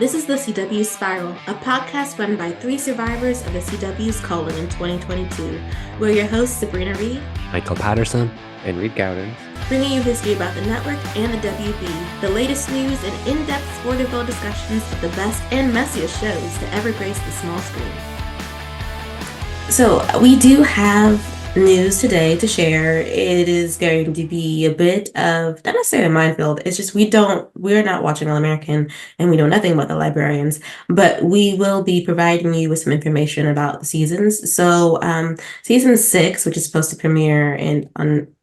This is the CW Spiral, a podcast run by three survivors of the CW's calling in 2022. We're your hosts, Sabrina Reed, Michael Patterson, and Reed Gaudens, bringing you history about the network and the WB, the latest news and in-depth Sporterville discussions of the best and messiest shows to ever grace the small screen. So we do have news today to share. It is going to be a bit of not necessarily a minefield. It's just we're not watching All American and we know nothing about the Librarians, but we will be providing you with some information about the seasons. So season 6, which is supposed to premiere in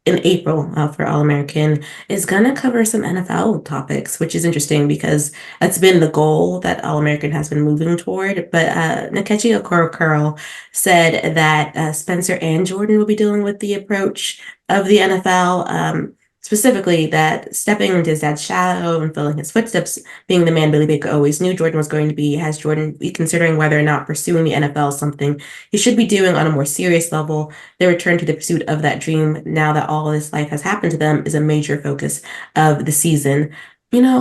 April for All American, is gonna cover some NFL topics, which is interesting because that's been the goal that All American has been moving toward. But Nkechi Okoro said that Spencer and Jordan will be dealing with the approach of the NFL, specifically that stepping into his dad's shadow and filling his footsteps, being the man Billy Baker always knew Jordan was going to be, has Jordan be considering whether or not pursuing the NFL something he should be doing on a more serious level. Their return to the pursuit of that dream, now that all this life has happened to them, is a major focus of the season.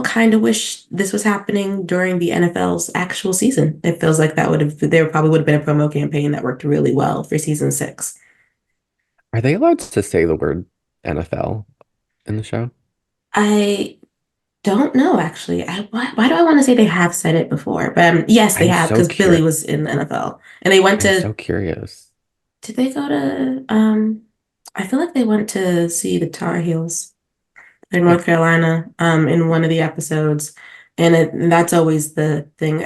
Kind of wish this was happening during the NFL's actual season. It feels like there probably would have been a promo campaign that worked really well for season 6. are they allowed to say the word NFL in the show? I don't know, actually. Why do I want to say they have said it before? But yes, they I'm have, so because Billy curious. was in the NFL. And they went I'm to, so curious. did they go to, I feel like they went to see the Tar Heels in North Carolina in one of the episodes. And that's always the thing.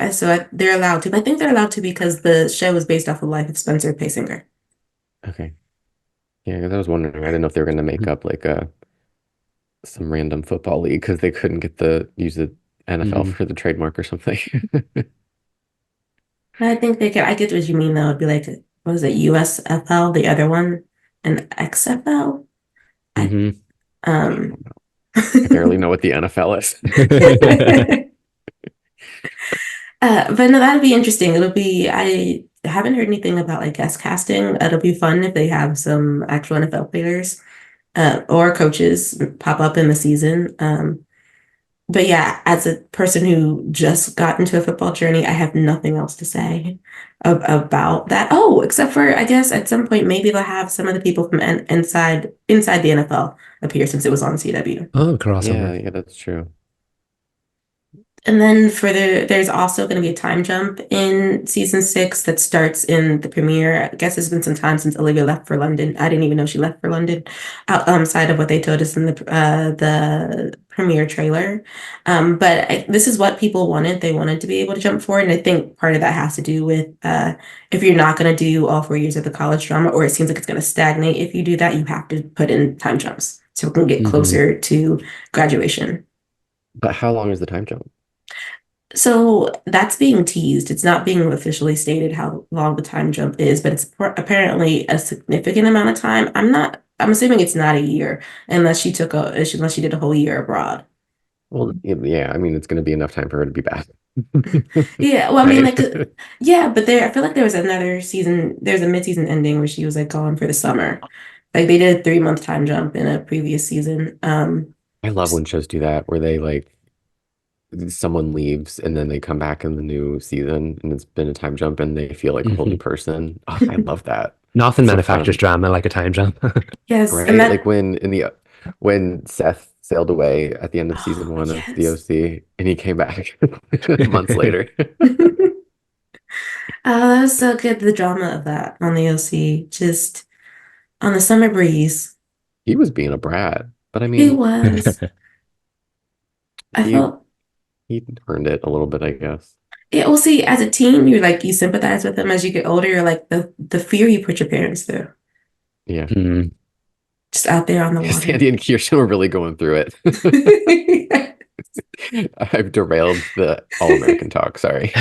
They're allowed to. But I think they're allowed to because the show is based off the life of Spencer Paysinger. Okay. Yeah, because I was wondering, I didn't know if they were going to make up like some random football league because they couldn't use the NFL for the trademark or something. I think they could. I get what you mean, though. It'd be like, what was it, USFL, the other one, and XFL? hmm Um, I barely know what the NFL is. but no, that'd be interesting. I haven't heard anything about like guest casting. It'll be fun if they have some actual NFL players or coaches pop up in the season. But yeah, as a person who just got into a football journey, I have nothing else to say about that. Oh, except for I guess at some point maybe they'll have some of the people from inside the NFL appear since it was on CW. Oh, crossover. Yeah, that's true. And then there's also going to be a time jump in season 6 that starts in the premiere. I guess it's been some time since Olivia left for London. I didn't even know she left for London outside of what they told us in the premiere trailer. But this is what people wanted. They wanted to be able to jump forward. And I think part of that has to do with if you're not going to do all 4 years of the college drama, or it seems like it's going to stagnate. If you do that, you have to put in time jumps so we can get closer to graduation. But how long is the time jump? So that's being teased. It's not being officially stated how long the time jump is, but it's apparently a significant amount of time. I'm assuming it's not a year unless she did a whole year abroad. Well, yeah, I mean, it's going to be enough time for her to be back. Yeah, well, I mean, Right? yeah, but I feel like there was another season, there's a mid-season ending where she was like gone for the summer. Like they did a 3-month time jump in a previous season. I love when shows do that, where they like someone leaves and then they come back in the new season and it's been a time jump and they feel like a whole new person. Oh, I love that. Nothing It's so manufactures fun. drama like a time jump. yes, Right? and that, Like when Seth sailed away at the end of season oh, 1 of the yes. OC and he came back months later. That was so good. The drama of that on the OC, just on the summer breeze. He was being a brat, but I He mean, was. I he felt, he earned it a little bit, I guess. yeah, well, see, as a teen, you sympathize with them. As you get older, you're like the fear you put your parents through, Yeah. just out there on the water. Sandy and Kirsten were really going through it. I've derailed the All-American talk, sorry.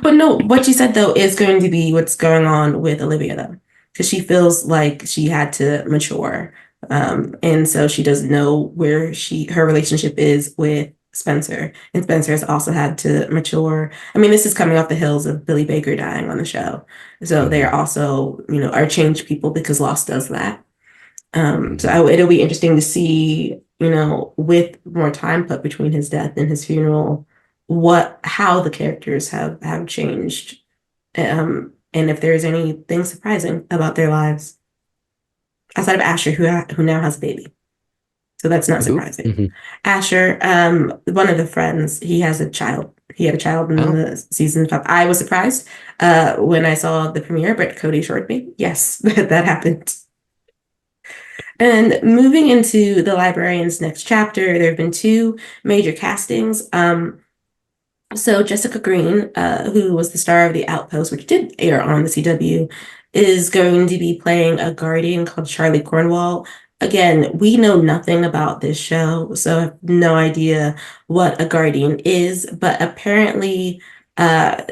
But no, what you said though is going to be what's going on with Olivia though, because she feels like she had to mature, and so she doesn't know where her relationship is with Spencer, and Spencer has also had to mature. I mean, this is coming off the heels of Billy Baker dying on the show, so they are also are changed people because Lost does that. It'll be interesting to see, with more time put between his death and his funeral, how the characters have changed, and if there's anything surprising about their lives outside of Asher, who now has a baby. So that's not Who? surprising. Asher, one of the friends, he has a child. He had a child in Oh, the season 5. I was surprised when I saw the premiere, but Cody assured me, yes, that happened. And moving into the Librarians' next chapter, there have been two major castings. So Jessica Green, who was the star of The Outpost, which did air on the CW, is going to be playing a guardian called Charlie Cornwall. Again, we know nothing about this show, so I have no idea what a guardian is, but apparently uh,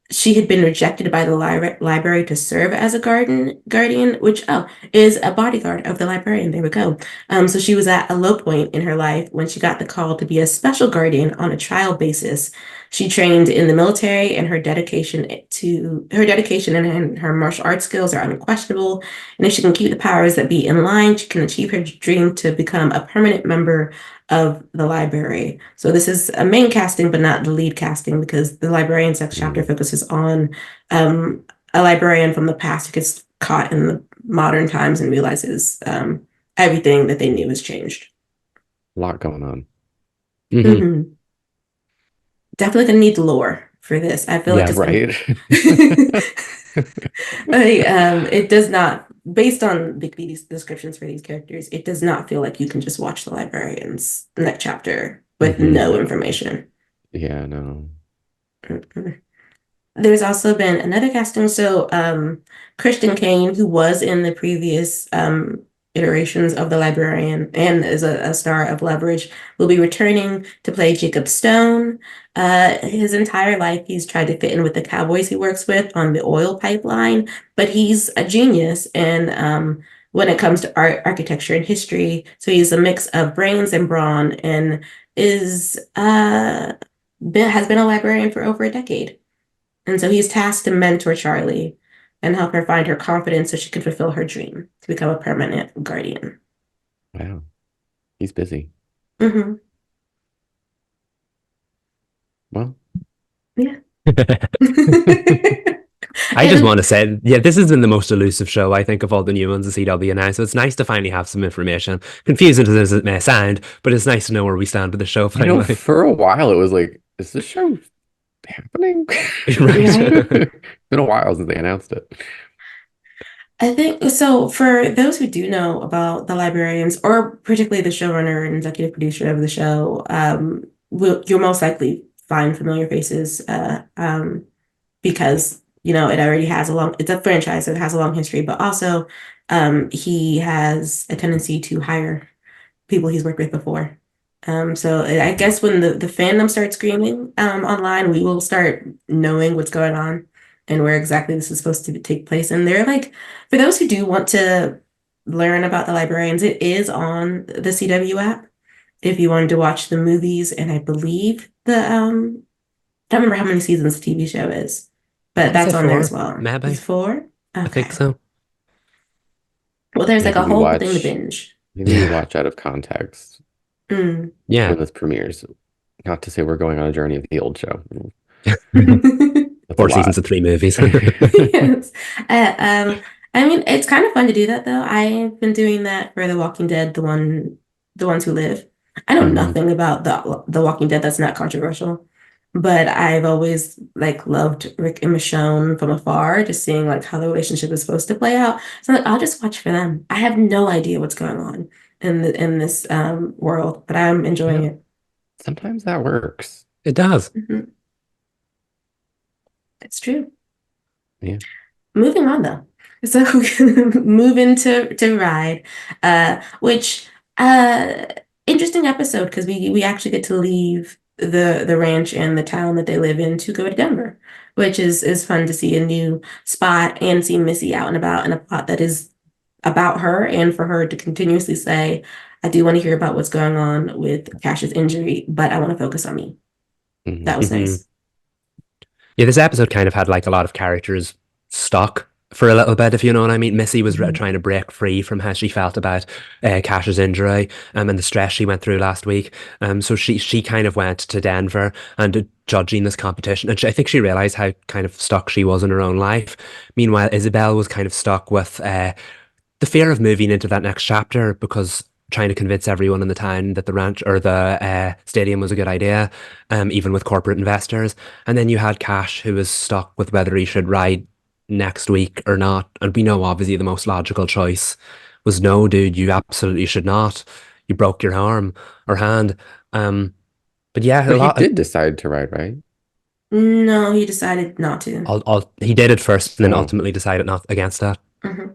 she had been rejected by the library to serve as a guardian, which is a bodyguard of the librarian. There we go. So she was at a low point in her life when she got the call to be a special guardian on a trial basis. She trained in the military, and her dedication and her martial arts skills are unquestionable. And if she can keep the powers that be in line, she can achieve her dream to become a permanent member of the library. So this is a main casting, but not the lead casting, because the Librarian's next chapter mm, focuses on a librarian from the past who gets caught in the modern times and realizes everything that they knew has changed. a lot going on. Hmm. Definitely gonna need lore for this. I feel like Yeah, it's gonna right. it does not, based on these descriptions for these characters, it does not feel like you can just watch the Librarians next chapter with hmm no information. Yeah, no. Mhm. There's also been another casting. So Christian Kane, who was in the previous iterations of The Librarian and is a star of Leverage, will be returning to play Jacob Stone. His entire life, he's tried to fit in with the cowboys he works with on the oil pipeline, but he's a genius and when it comes to art, architecture, and history. So he's a mix of brains and brawn, and is has been a librarian for over a decade. And so he's tasked to mentor Charlie and help her find her confidence so she can fulfill her dream to become a permanent guardian. Wow. He's busy. Hmm. Well, Yeah. I just And want to say, yeah, this has been the most elusive show, I think, of all the new ones at CW now. So it's nice to finally have some information. Confusing as it may sound, but it's nice to know where we stand with the show finally. for a while it was like, is this show happening? right. Right. Been a while since they announced it. I think so. For those who do know about the librarians, or particularly the showrunner and executive producer of the show, you'll most likely find familiar faces because it already has it's a franchise, so it has a long history, but also he has a tendency to hire people he's worked with before. So I guess when the fandom starts screaming online, we will start knowing what's going on and where exactly this is supposed to take place. And they're like, for those who do want to learn about the librarians, it is on the CW app. If you wanted to watch the movies, and I believe I don't remember how many seasons the TV show is, I but want to say that's on there as four, well. It's maybe. 4? I think Okay. so. Well, there's like Maybe a we whole thing to watch binge. maybe we watch out of context Mm. Yeah. when this premieres. Not to say we're going on a journey of the old show. That's a 4 seasons lot. of 3 movies. Yes. I mean, it's kind of fun to do that though. I've been doing that for The Walking Dead, the ones who live. I know hmm nothing about the Walking Dead that's not controversial, but I've always like loved Rick and Michonne from afar, just seeing like how the relationship is supposed to play out. So like, I'll just watch for them. I have no idea what's going on in this world, but I'm enjoying Yeah, it. Sometimes that works. it does. Mhm. It's true. Yeah. Moving on though. So move into to Ride, which uh interesting episode because we actually get to leave the ranch and the town that they live in to go to Denver, which is fun to see a new spot and see Missy out and about in a plot that is about her, and for her to continuously say, I do want to hear about what's going on with Cash's injury, but I want to focus on me. hmm That was Hmm. nice. Yeah, this episode kind of had like a lot of characters stuck for a little bit, if you know what I mean. Missy was Mhm. trying to break free from how she felt about Cash's injury and the stress she went through last week. So she kind of went to Denver and judging this competition, and I think she realized how kind of stuck she was in her own life. Meanwhile, Isabel was kind of stuck with the fear of moving into that next chapter because trying to convince everyone in the town that the ranch or the stadium was a good idea, even with corporate investors. And then you had Cash, who was stuck with whether he should ride next week or not. And we know obviously the most logical choice was no, dude, you absolutely should not. You broke your arm or hand. Um, but yeah, a But he lot. did decide to ride, right? No, he decided not to. He did it first and then Oh, ultimately decided not against that. Mhm.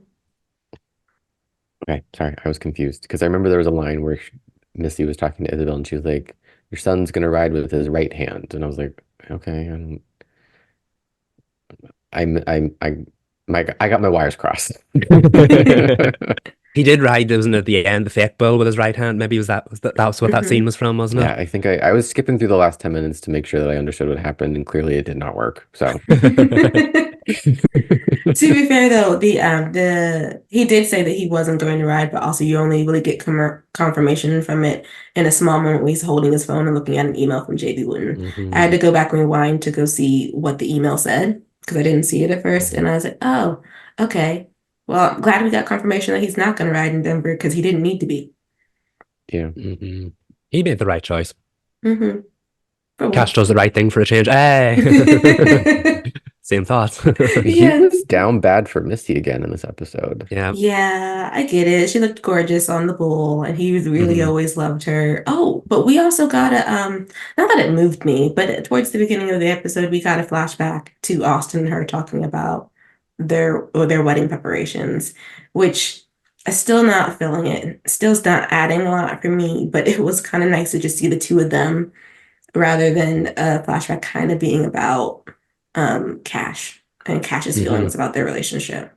okay. Sorry, I was confused because I remember there was a line where Missy was talking to Isabel and she was like, "Your son's gonna ride with his right hand," and I was like, "Okay, I got my wires crossed." He did ride, wasn't it, at the end, the fake bull with his right hand. Maybe that was what that scene Mhm. was from, wasn't Yeah, I think I was skipping through the last 10 minutes to make sure that I understood what happened, and clearly it did not work. So, it? To be fair though, the he did say that he wasn't going to ride, but also you only really get confirmation from it in a small moment where he's holding his phone and looking at an email from JB Wooten. I Hmm. had to go back and rewind to go see what the email said because I didn't see it at first, mhm. and I was like, oh, okay. Well, I'm glad we got confirmation that he's not going to ride in Denver because he didn't need to be. Yeah. Hmm. He made the right choice. Hmm. For Cash once. does the right thing for a change. Hey! Same thoughts. He Yeah. was down bad for Misty again in this episode. Yeah. Yeah, I get it. She looked gorgeous on the bull, and he was really Hmm. always loved her. Oh, but we also got a not that it moved me, but towards the beginning of the episode, we got a flashback to Austin and her talking about their wedding preparations, which I'm still not feeling it. Still's not adding a lot for me, but it was kind of nice to just see the two of them rather than a flashback kind of being about Cash and Cash's Hmm. feelings about their relationship.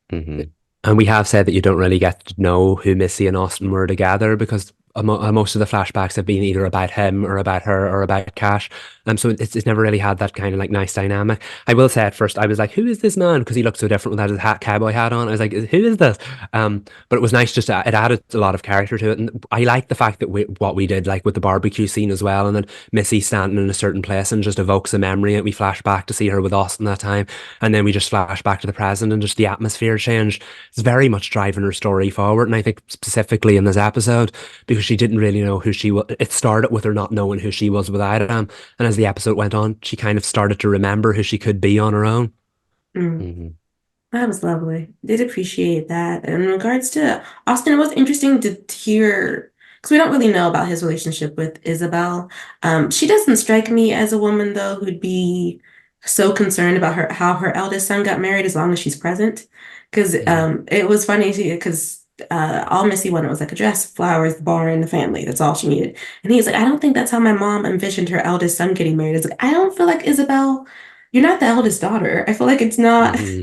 Hmm. And we have said that you don't really get to know who Missy and Austin were together because most of the flashbacks have been either about him or about her or about Cash. So it's never really had that kind of like nice dynamic. I will say at first I was like, who is this man? Because he looked so different without his cowboy hat on. I was like, who is this? But it was nice just it added a lot of character to it. And I like the fact that what we did like with the barbecue scene as well. And then Missy standing in a certain place and just evokes a memory. And we flash back to see her with Austin that time. And then we just flash back to the present and just the atmosphere change. It's very much driving her story forward. And I think specifically in this episode, because she didn't really know who she was, it started with her not knowing who she was without him. And as the episode went on, she kind of started to remember who she could be on her own. Mm. Hmm. That was lovely. Did appreciate that. In regards to Austin, it was interesting to hear because we don't really know about his relationship with Isabel. She doesn't strike me as a woman though who'd be so concerned about her how her eldest son got married as long as she's present. Because Mhm. it was funny because all Missy wanted was like a dress, flowers, the bar, and the family. That's all she needed. And he's like, I don't think that's how my mom envisioned her eldest son getting married. It's like I don't feel like Isabel. You're not the eldest daughter. I feel like it's not. Hmm.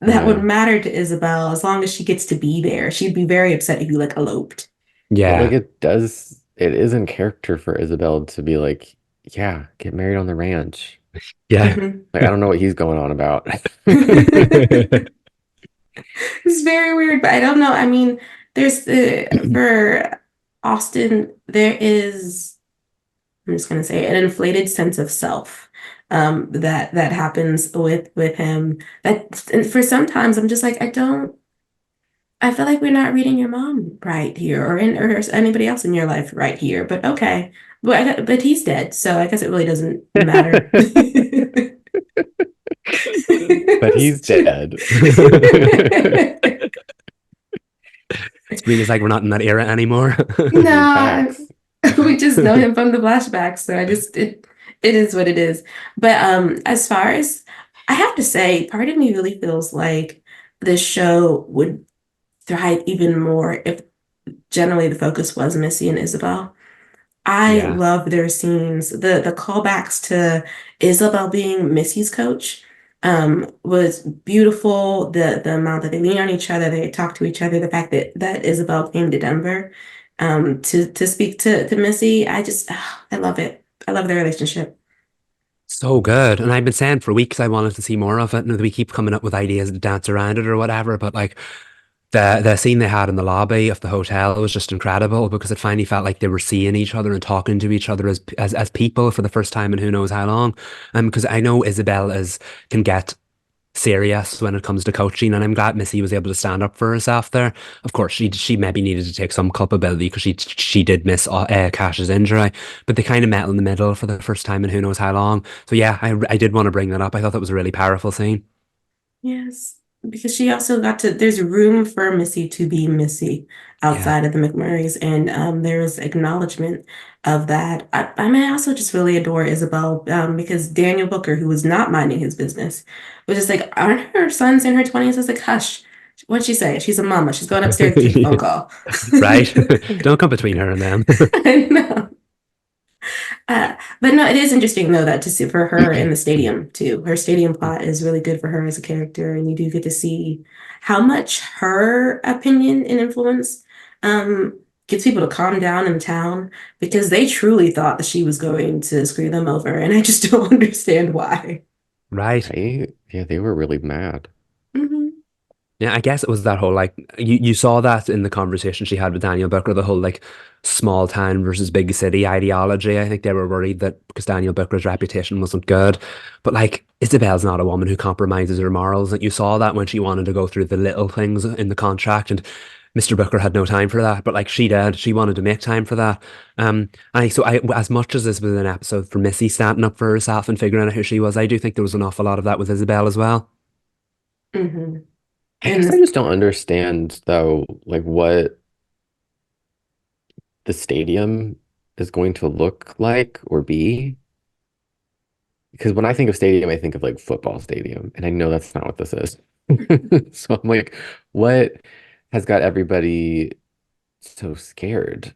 That would Yeah. matter to Isabel as long as she gets to be there. She'd be very upset if you like eloped. But like Yeah. it is in character for Isabel to be like, yeah, get married on the ranch. Yeah. Mhm. Like, I don't know what he's going on about. It's very weird, but I don't know. I mean, there's for Austin, there is, I'm just gonna say an inflated sense of self that happens with him. That and for sometimes I'm just like, I feel like we're not reading your mom right here, or anybody else in your life right here. But okay, but he's dead, so I guess it really doesn't matter. But he's dead. Sabrina's like, we're not in that era anymore. Nah, Facts. we just know him from the flashbacks, so it is what it is. But as far as I have to say, part of me really feels like this show would thrive even more if generally the focus was Missy and Isabel. I Yeah. love their scenes. The callbacks to Isabel being Missy's coach was beautiful. The amount that they lean on each other, they talk to each other, the fact that Isabel came to Denver to speak to Missy, I love it. I love their relationship. So good. And I've been saying for weeks I wanted to see more of it, and we keep coming up with ideas to dance around it or whatever. But like the scene they had in the lobby of the hotel was just incredible because it finally felt like they were seeing each other and talking to each other as people for the first time in who knows how long. Because I know Isabel is can get serious when it comes to coaching, and I'm glad Missy was able to stand up for herself there. Of course, she maybe needed to take some culpability because she did miss Cash's injury, but they kind of met in the middle for the first time in who knows how long. So yeah, I did want to bring that up. I thought that was a really powerful scene. Yes, because she also got to, there's room for Missy to be Missy Yeah. outside of the McMurrays, and there was acknowledgement of that. I mean, I also just really adore Isabel because Daniel Booker, who was not minding his business, was just like, aren't her sons in her 20s? I was like, hush. What'd she say? She's a mama. She's going upstairs to take a phone call. Right. Don't come between her and them. I know. But no, it is interesting though that to see for her in the stadium too. Her stadium plot is really good for her as a character, and you do get to see how much her opinion and influence gets people to calm down in town because they truly thought that she was going to screw them over, and I just don't understand why. Right. Right? Yeah, they were really mad. Hmm. Yeah, I guess it was that whole like you saw that in the conversation she had with Daniel Booker, the whole like small town versus big city ideology. I think they were worried that because Daniel Booker's reputation wasn't good. But like Isabel's not a woman who compromises her morals. And you saw that when she wanted to go through the little things in the contract, and Mr. Booker had no time for that. But like she did, she wanted to make time for that. I as much as this was an episode for Missy standing up for herself and figuring out who she was, I do think there was an awful lot of that with Isabel as well. Hmm. I And guess I the, just don't understand though, like what the stadium is going to look like or be. Because when I think of stadium, I think of like football stadium, and I know that's not what this is. So I'm like, what has got everybody so scared?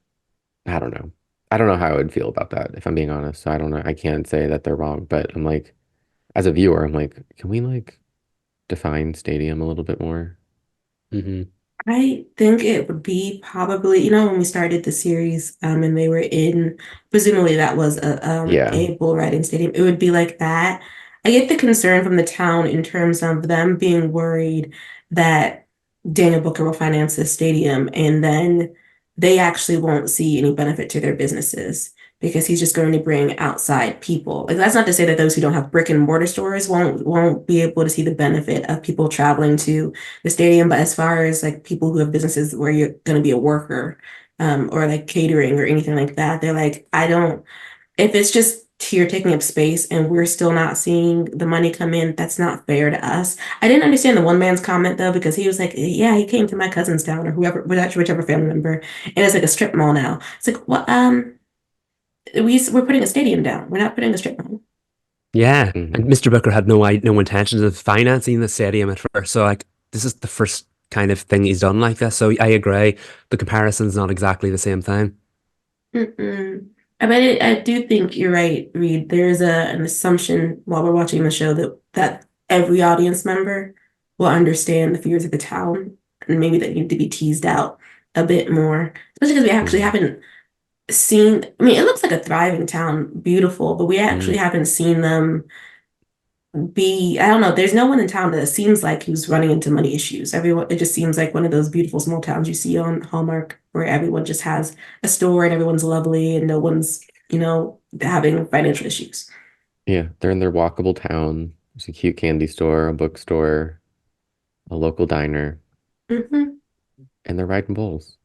I don't know. I don't know how I would feel about that if I'm being honest. So I don't know. I can't say that they're wrong, but I'm like, as a viewer, I'm like, can we like define stadium a little bit more? Hmm. I think it would be probably, when we started the series, and they were in, presumably that was Yeah. a bull riding stadium. It would be like that. I get the concern from the town in terms of them being worried that Daniel Booker will finance this stadium and then they actually won't see any benefit to their businesses because he's just going to bring outside people. Like that's not to say that those who don't have brick and mortar stores won't be able to see the benefit of people traveling to the stadium, but as far as like people who have businesses where you're going to be a worker, or like catering or anything like that, they're like, I don't, if it's just here taking up space and we're still not seeing the money come in, that's not fair to us. I didn't understand the one man's comment though, because he was like, yeah, he came to my cousin's town or whoever, whichever family member, and it's like a strip mall now. It's like, well, we're putting a stadium down. We're not putting a strip mall. Yeah, and Hmm. Mr. Booker had no intentions of financing the stadium at first. So like this is the first kind of thing he's done like this. So I agree. The comparison's not exactly the same thing. Mm-mm. I do think you're right, Reed. There's an assumption while we're watching the show that every audience member will understand the fears of the town, and maybe that need to be teased out a bit more, especially because we actually Hmm. haven't seen. I mean, it looks like a thriving town, beautiful, but we actually Mm, haven't seen them be, I don't know, there's no one in town that seems like who's running into money issues. Everyone, it just seems like one of those beautiful small towns you see on Hallmark where everyone just has a store and everyone's lovely and no one's, having financial issues. Yeah, they're in their walkable town. There's a cute candy store, a bookstore, a local diner, Hmm. and they're riding bulls.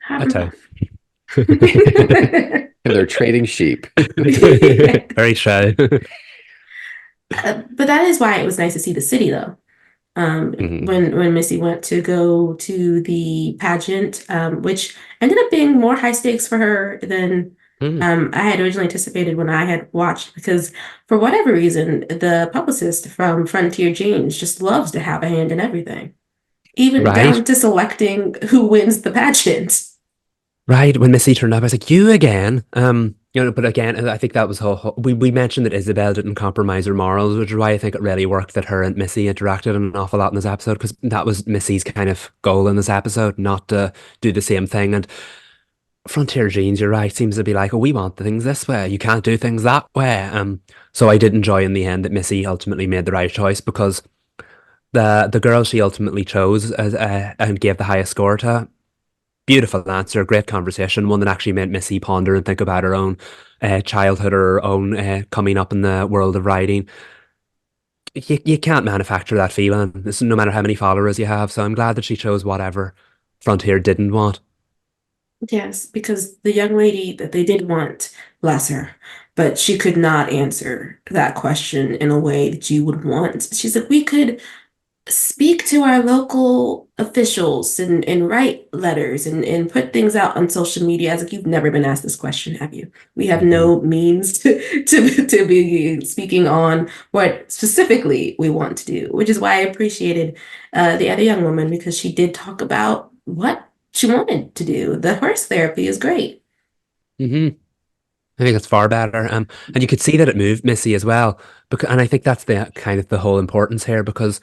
I I don't tell know. you. And they're trading sheep. Very shy. But that is why it was nice to see the city though. Hmm. When Missy went to go to the pageant, which ended up being more high stakes for her than Mm, I had originally anticipated when I had watched, because for whatever reason, the publicist from Frontier Jeans just loves to have a hand in everything, even right. down to selecting who wins the pageant. Right. When Missy turned up, I was like, you again. But again, I think that was we mentioned that Isabel didn't compromise her morals, which is why I think it really worked that her and Missy interacted an awful lot in this episode, because that was Missy's kind of goal in this episode, not to do the same thing. And Frontier Jeans, you're right, seems to be like, oh, we want things this way. You can't do things that way. So I did enjoy in the end that Missy ultimately made the right choice because the girl she ultimately chose and gave the highest score to, beautiful answer, great conversation, one that actually made Missy ponder and think about her own childhood or her own coming up in the world of writing. You can't manufacture that feeling, no matter how many followers you have. So I'm glad that she chose whatever Frontier didn't want. Yes, because the young lady that they did want, bless her, but she could not answer that question in a way that you would want. She said, we could speak to our local officials and write letters and put things out on social media. As like, you've never been asked this question, have you? We have Hmm. no means to be speaking on what specifically we want to do, which is why I appreciated the other young woman because she did talk about what she wanted to do. The horse therapy is great. Hmm. I think it's far better. And you could see that it moved Missy as well. And I think that's the kind of the whole importance here because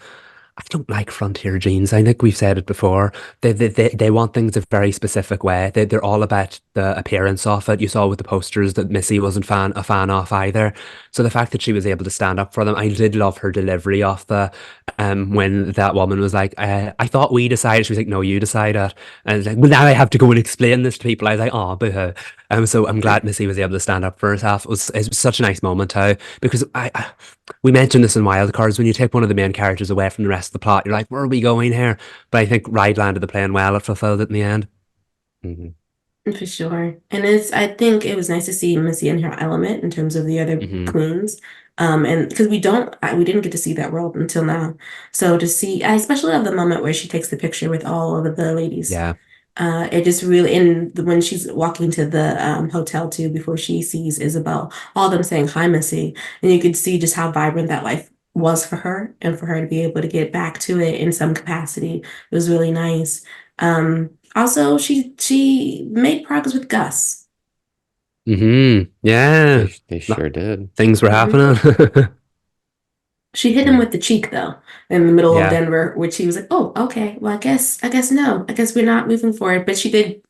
I don't like frontier jeans. I think we've said it before. They want things a very specific way. They're all about the appearance of it. You saw with the posters that Missy wasn't a fan of either. So the fact that she was able to stand up for them, I did love her delivery of the when that woman was like, I thought we decided. She was like, no, you decided. And it's like, well, now I have to go and explain this to people. I was like, oh, boo-hoo. So I'm glad Missy was able to stand up for herself. It was such a nice moment too, because we mentioned this in Wildcards. When you take one of the main characters away from the rest of the plot, you're like, where are we going here? But I think Ride landed the plane well. It fulfilled it in the end. Hmm. For sure. And I think it was nice to see Missy in her element in terms of the other Hmm. queens. And because we didn't get to see that world until now. So to see, I especially love the moment where she takes the picture with all of the ladies. Yeah. It just really, when she's walking to the hotel too, before she sees Isabel, all of them saying, hi, Missy. And you could see just how vibrant that life was for her and for her to be able to get back to it in some capacity. It was really nice. Also, she made progress with Gus. Yeah. They sure did. Things were Mhm. happening. She hit him Mm. with the cheek though, in the middle of Yeah. Denver, which he was like, "Oh, okay. Well, I guess no. I guess we're not moving forward." But she did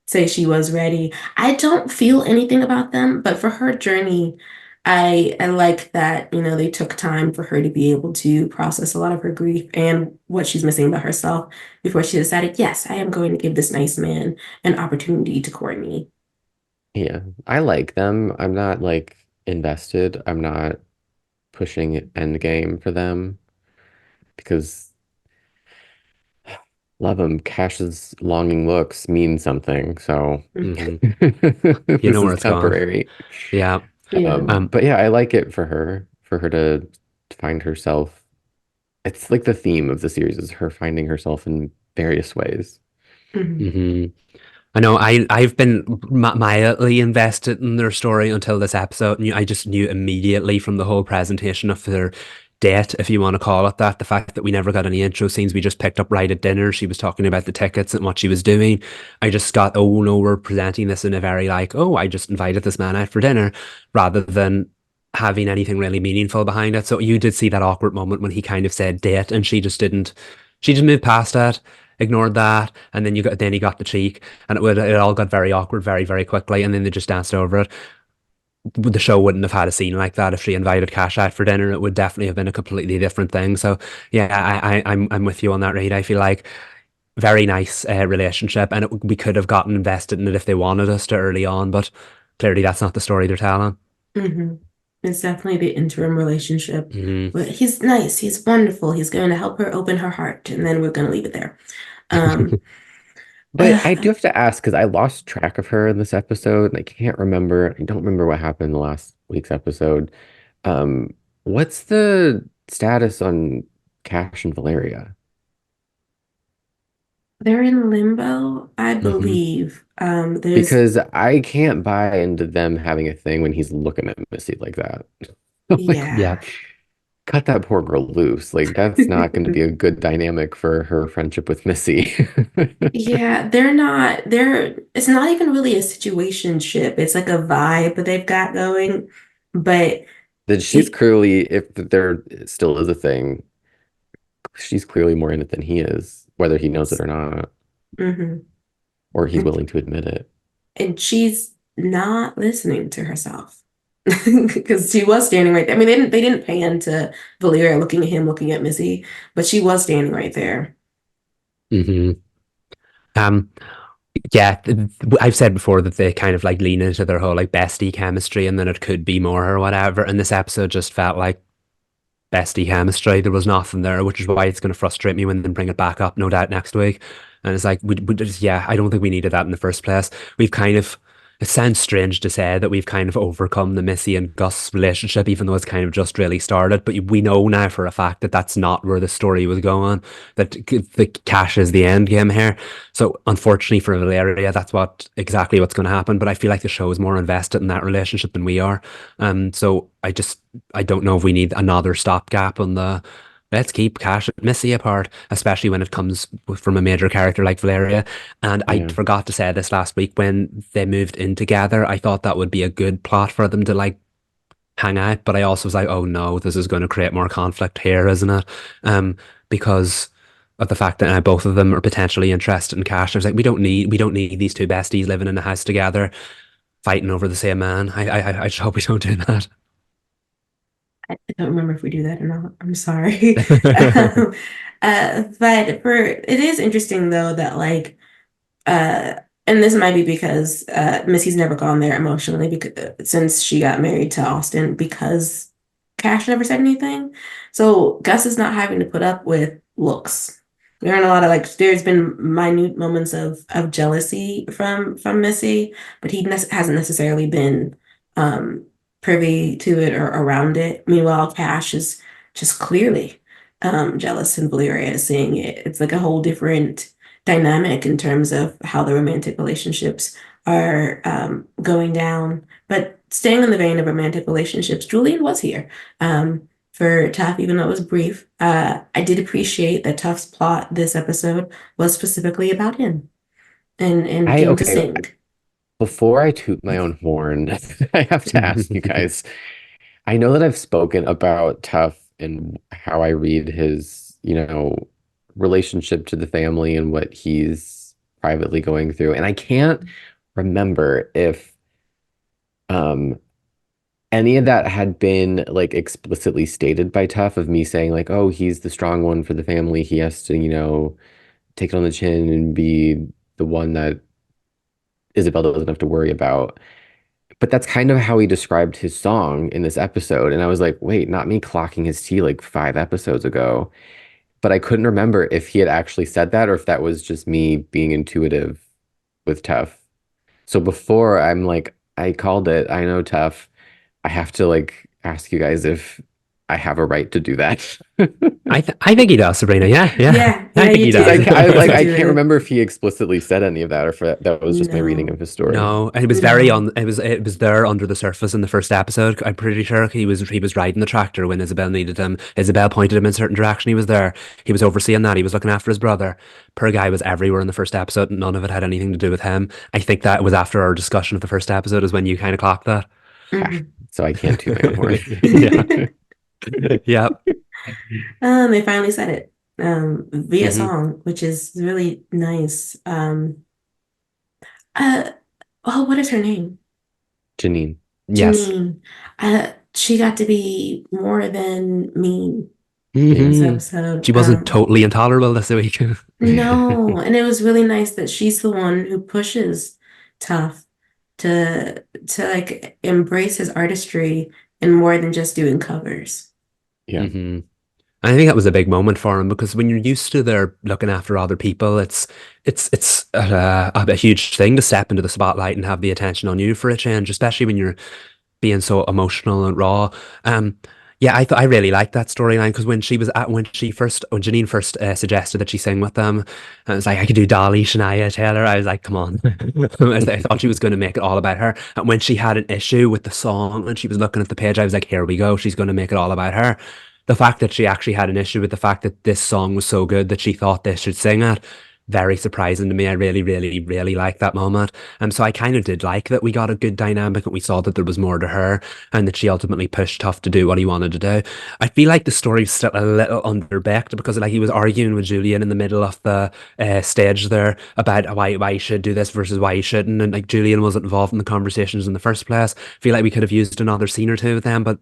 say she was ready. I don't feel anything about them, but for her journey, I like that, they took time for her to be able to process a lot of her grief and what she's missing about herself before she decided, yes, I am going to give this nice man an opportunity to court me. Yeah, I like them. I'm not like invested. I'm not pushing end game for them because love them. Cash's longing looks mean something. So Hmm. You this know where is it's gone. temporary. Yeah. Yeah. But yeah, I like it for her to find herself. It's like the theme of the series is her finding herself in various ways. Mhm. Hmm. I know I've been mildly invested in their story until this episode, and I just knew immediately from the whole presentation of their date, if you want to call it that, the fact that we never got any intro scenes, we just picked up right at dinner. She was talking about the tickets and what she was doing. I just got, oh no, we're presenting this in a very like, oh, I just invited this man out for dinner, rather than having anything really meaningful behind it. So you did see that awkward moment when he kind of said date, and she just didn't. She just moved past that, ignored that, and then he got the cheek, and it all got very awkward very very quickly, and then they just danced over it. The show wouldn't have had a scene like that if she invited Cash out for dinner. It would definitely have been a completely different thing. So yeah, I'm with you on that, Reed. I feel like very nice relationship, and we could have gotten invested in it if they wanted us to early on, but clearly that's not the story they're telling. Hmm. It's definitely the interim relationship. Hmm. But he's nice. He's wonderful. He's going to help her open her heart, and then we're going to leave it there. Um, But I uh, do have to ask because I lost track of her in this episode and I can't remember. I don't remember what happened in the last week's episode. Um, what's the status on Cash and Valeria? they're in limbo, I Hmm. believe. There's Because I can't buy into them having a thing when he's looking at Missy like that. I'm like, Yeah. Yeah. cut that poor girl loose. Like, that's not going to be a good dynamic for her friendship with Missy. Yeah, it's not even really a situationship. It's like a vibe that they've got going. But That she's it, clearly, if there still is a thing, she's clearly more in it than he is, whether he knows it or not, mhm. or he's willing to admit it. and she's not listening to herself because she was standing right there. I mean, they didn't pan to Valeria looking at him, looking at Missy, but she was standing right there. Hmm. Um, yeah, I've said before that they kind of like lean into their whole like bestie chemistry, and then it could be more or whatever. And this episode just felt like bestie chemistry. There was nothing there, which is why it's going to frustrate me when they bring it back up, no doubt, next week. And it's like, we just, yeah, I don't think we needed that in the first place. We've kind of, it sounds strange to say that we've kind of overcome the Missy and Gus relationship, even though it's kind of just really started. But we know now for a fact that that's not where the story was going, that the cash is the end game here. So unfortunately for Valeria, that's exactly what's going to happen. But I feel like the show is more invested in that relationship than we are. So I don't know if we need another stopgap on the let's keep Cash and Missy apart, especially when it comes from a major character like Valeria. And I Yeah. forgot to say this last week when they moved in together. I thought that would be a good plot for them to like hang out, but I also was like, oh no, this is going to create more conflict here, isn't it? Because of the fact that now both of them are potentially interested in Cash. I was like, we don't need these two besties living in a house together, fighting over the same man. I just hope we don't do that. I don't remember if we do that or not. I'm sorry. But it is interesting though that like uh and this might be because Missy's never gone there emotionally because since she got married to Austin because Cash never said anything. So Gus is not having to put up with looks. There are a lot of like there's been minute moments of jealousy from Missy, but hasn't necessarily been um privy to it or around it. Meanwhile, Cash is just clearly jealous and Valeria is seeing it. It's like a whole different dynamic in terms of how the romantic relationships are going down. But staying in the vein of romantic relationships, Julian was here for Tough, even though it was brief. I did appreciate that Tough's plot this episode was specifically about him and getting to Okay, sing. before I toot my own horn, I have to ask you guys. I know that I've spoken about Tough and how I read his, relationship to the family and what he's privately going through. And I can't remember if um any of that had been like explicitly stated by Tough of me saying like, oh, he's the strong one for the family. He has to, take it on the chin and be the one that Isabel doesn't have to worry about. But that's kind of how he described his song in this episode. And I was like, wait, not me clocking his tea like 5 episodes ago. But I couldn't remember if he had actually said that or if that was just me being intuitive with Tough. So before I'm like, I called it, I know Tough. I have to like ask you guys if I have a right to do that. I think he does, Sabrina. Yeah, yeah. Yeah, I yeah, think you he Because does. do. You get I to do can't it. remember if he explicitly said any of that or if that was just my reading of No, his story. No, it was very no. on. It was there under the surface in the first episode. I'm pretty sure he was riding the tractor when Isabel needed him. Isabel pointed him in a certain direction. He was there. He was overseeing that. He was looking after his brother. Poor guy was everywhere in the first episode. None of it had anything to do with him. I think that was after our discussion of the first episode is when you kind of clocked that. Ha, Mhm. so I can't toot my own horn. Yeah, yeah. They finally said it via Hmm. song, which is really nice. Uh, oh, what is her name? Janine. Yes. Janine. She got to be more than mean in this Hmm. episode. She wasn't totally intolerable this week. No, and it was really nice that she's the one who pushes Tough to like embrace his artistry and more than just doing covers. Yeah. Hmm. I think that was a big moment for him because when you're used to their looking after other people, it's a huge thing to step into the spotlight and have the attention on you for a change, especially when you're being so emotional and raw. Um, yeah, I really liked that storyline because when Janine first suggested that she sing with them, I was like, I could do Dolly, Shania Taylor. I was like, come on. I thought she was going to make it all about her. And when she had an issue with the song and she was looking at the page, I was like, here we go. She's going to make it all about her. The fact that she actually had an issue with the fact that this song was so good that she thought they should sing it, very surprising to me. I really, really, really liked that moment. So I kind of did like that we got a good dynamic and we saw that there was more to her and that she ultimately pushed Tough to do what he wanted to do. I feel like the story's still a little underbacked because like he was arguing with Julian in the middle of the stage there about why he should do this versus why he shouldn't, and like Julian wasn't involved in the conversations in the first place. I feel like we could have used another scene or two with them, but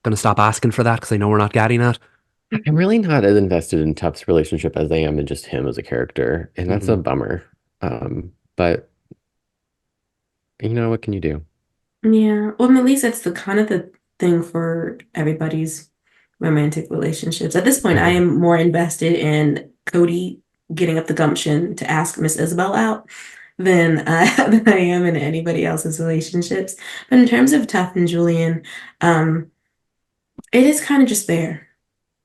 gonna stop asking for that because I know we're not getting it. I'm really not as invested in Tup's relationship as I am in just him as a character, and that's a Hmm. bummer. But what can you do? Yeah. Well, at least that's the kind of the thing for everybody's romantic relationships. At this point, I am more invested in Cody getting up the gumption to ask Miss Isabel out than I am in anybody else's relationships. But in terms of Tough and Julian, it is kind of just there.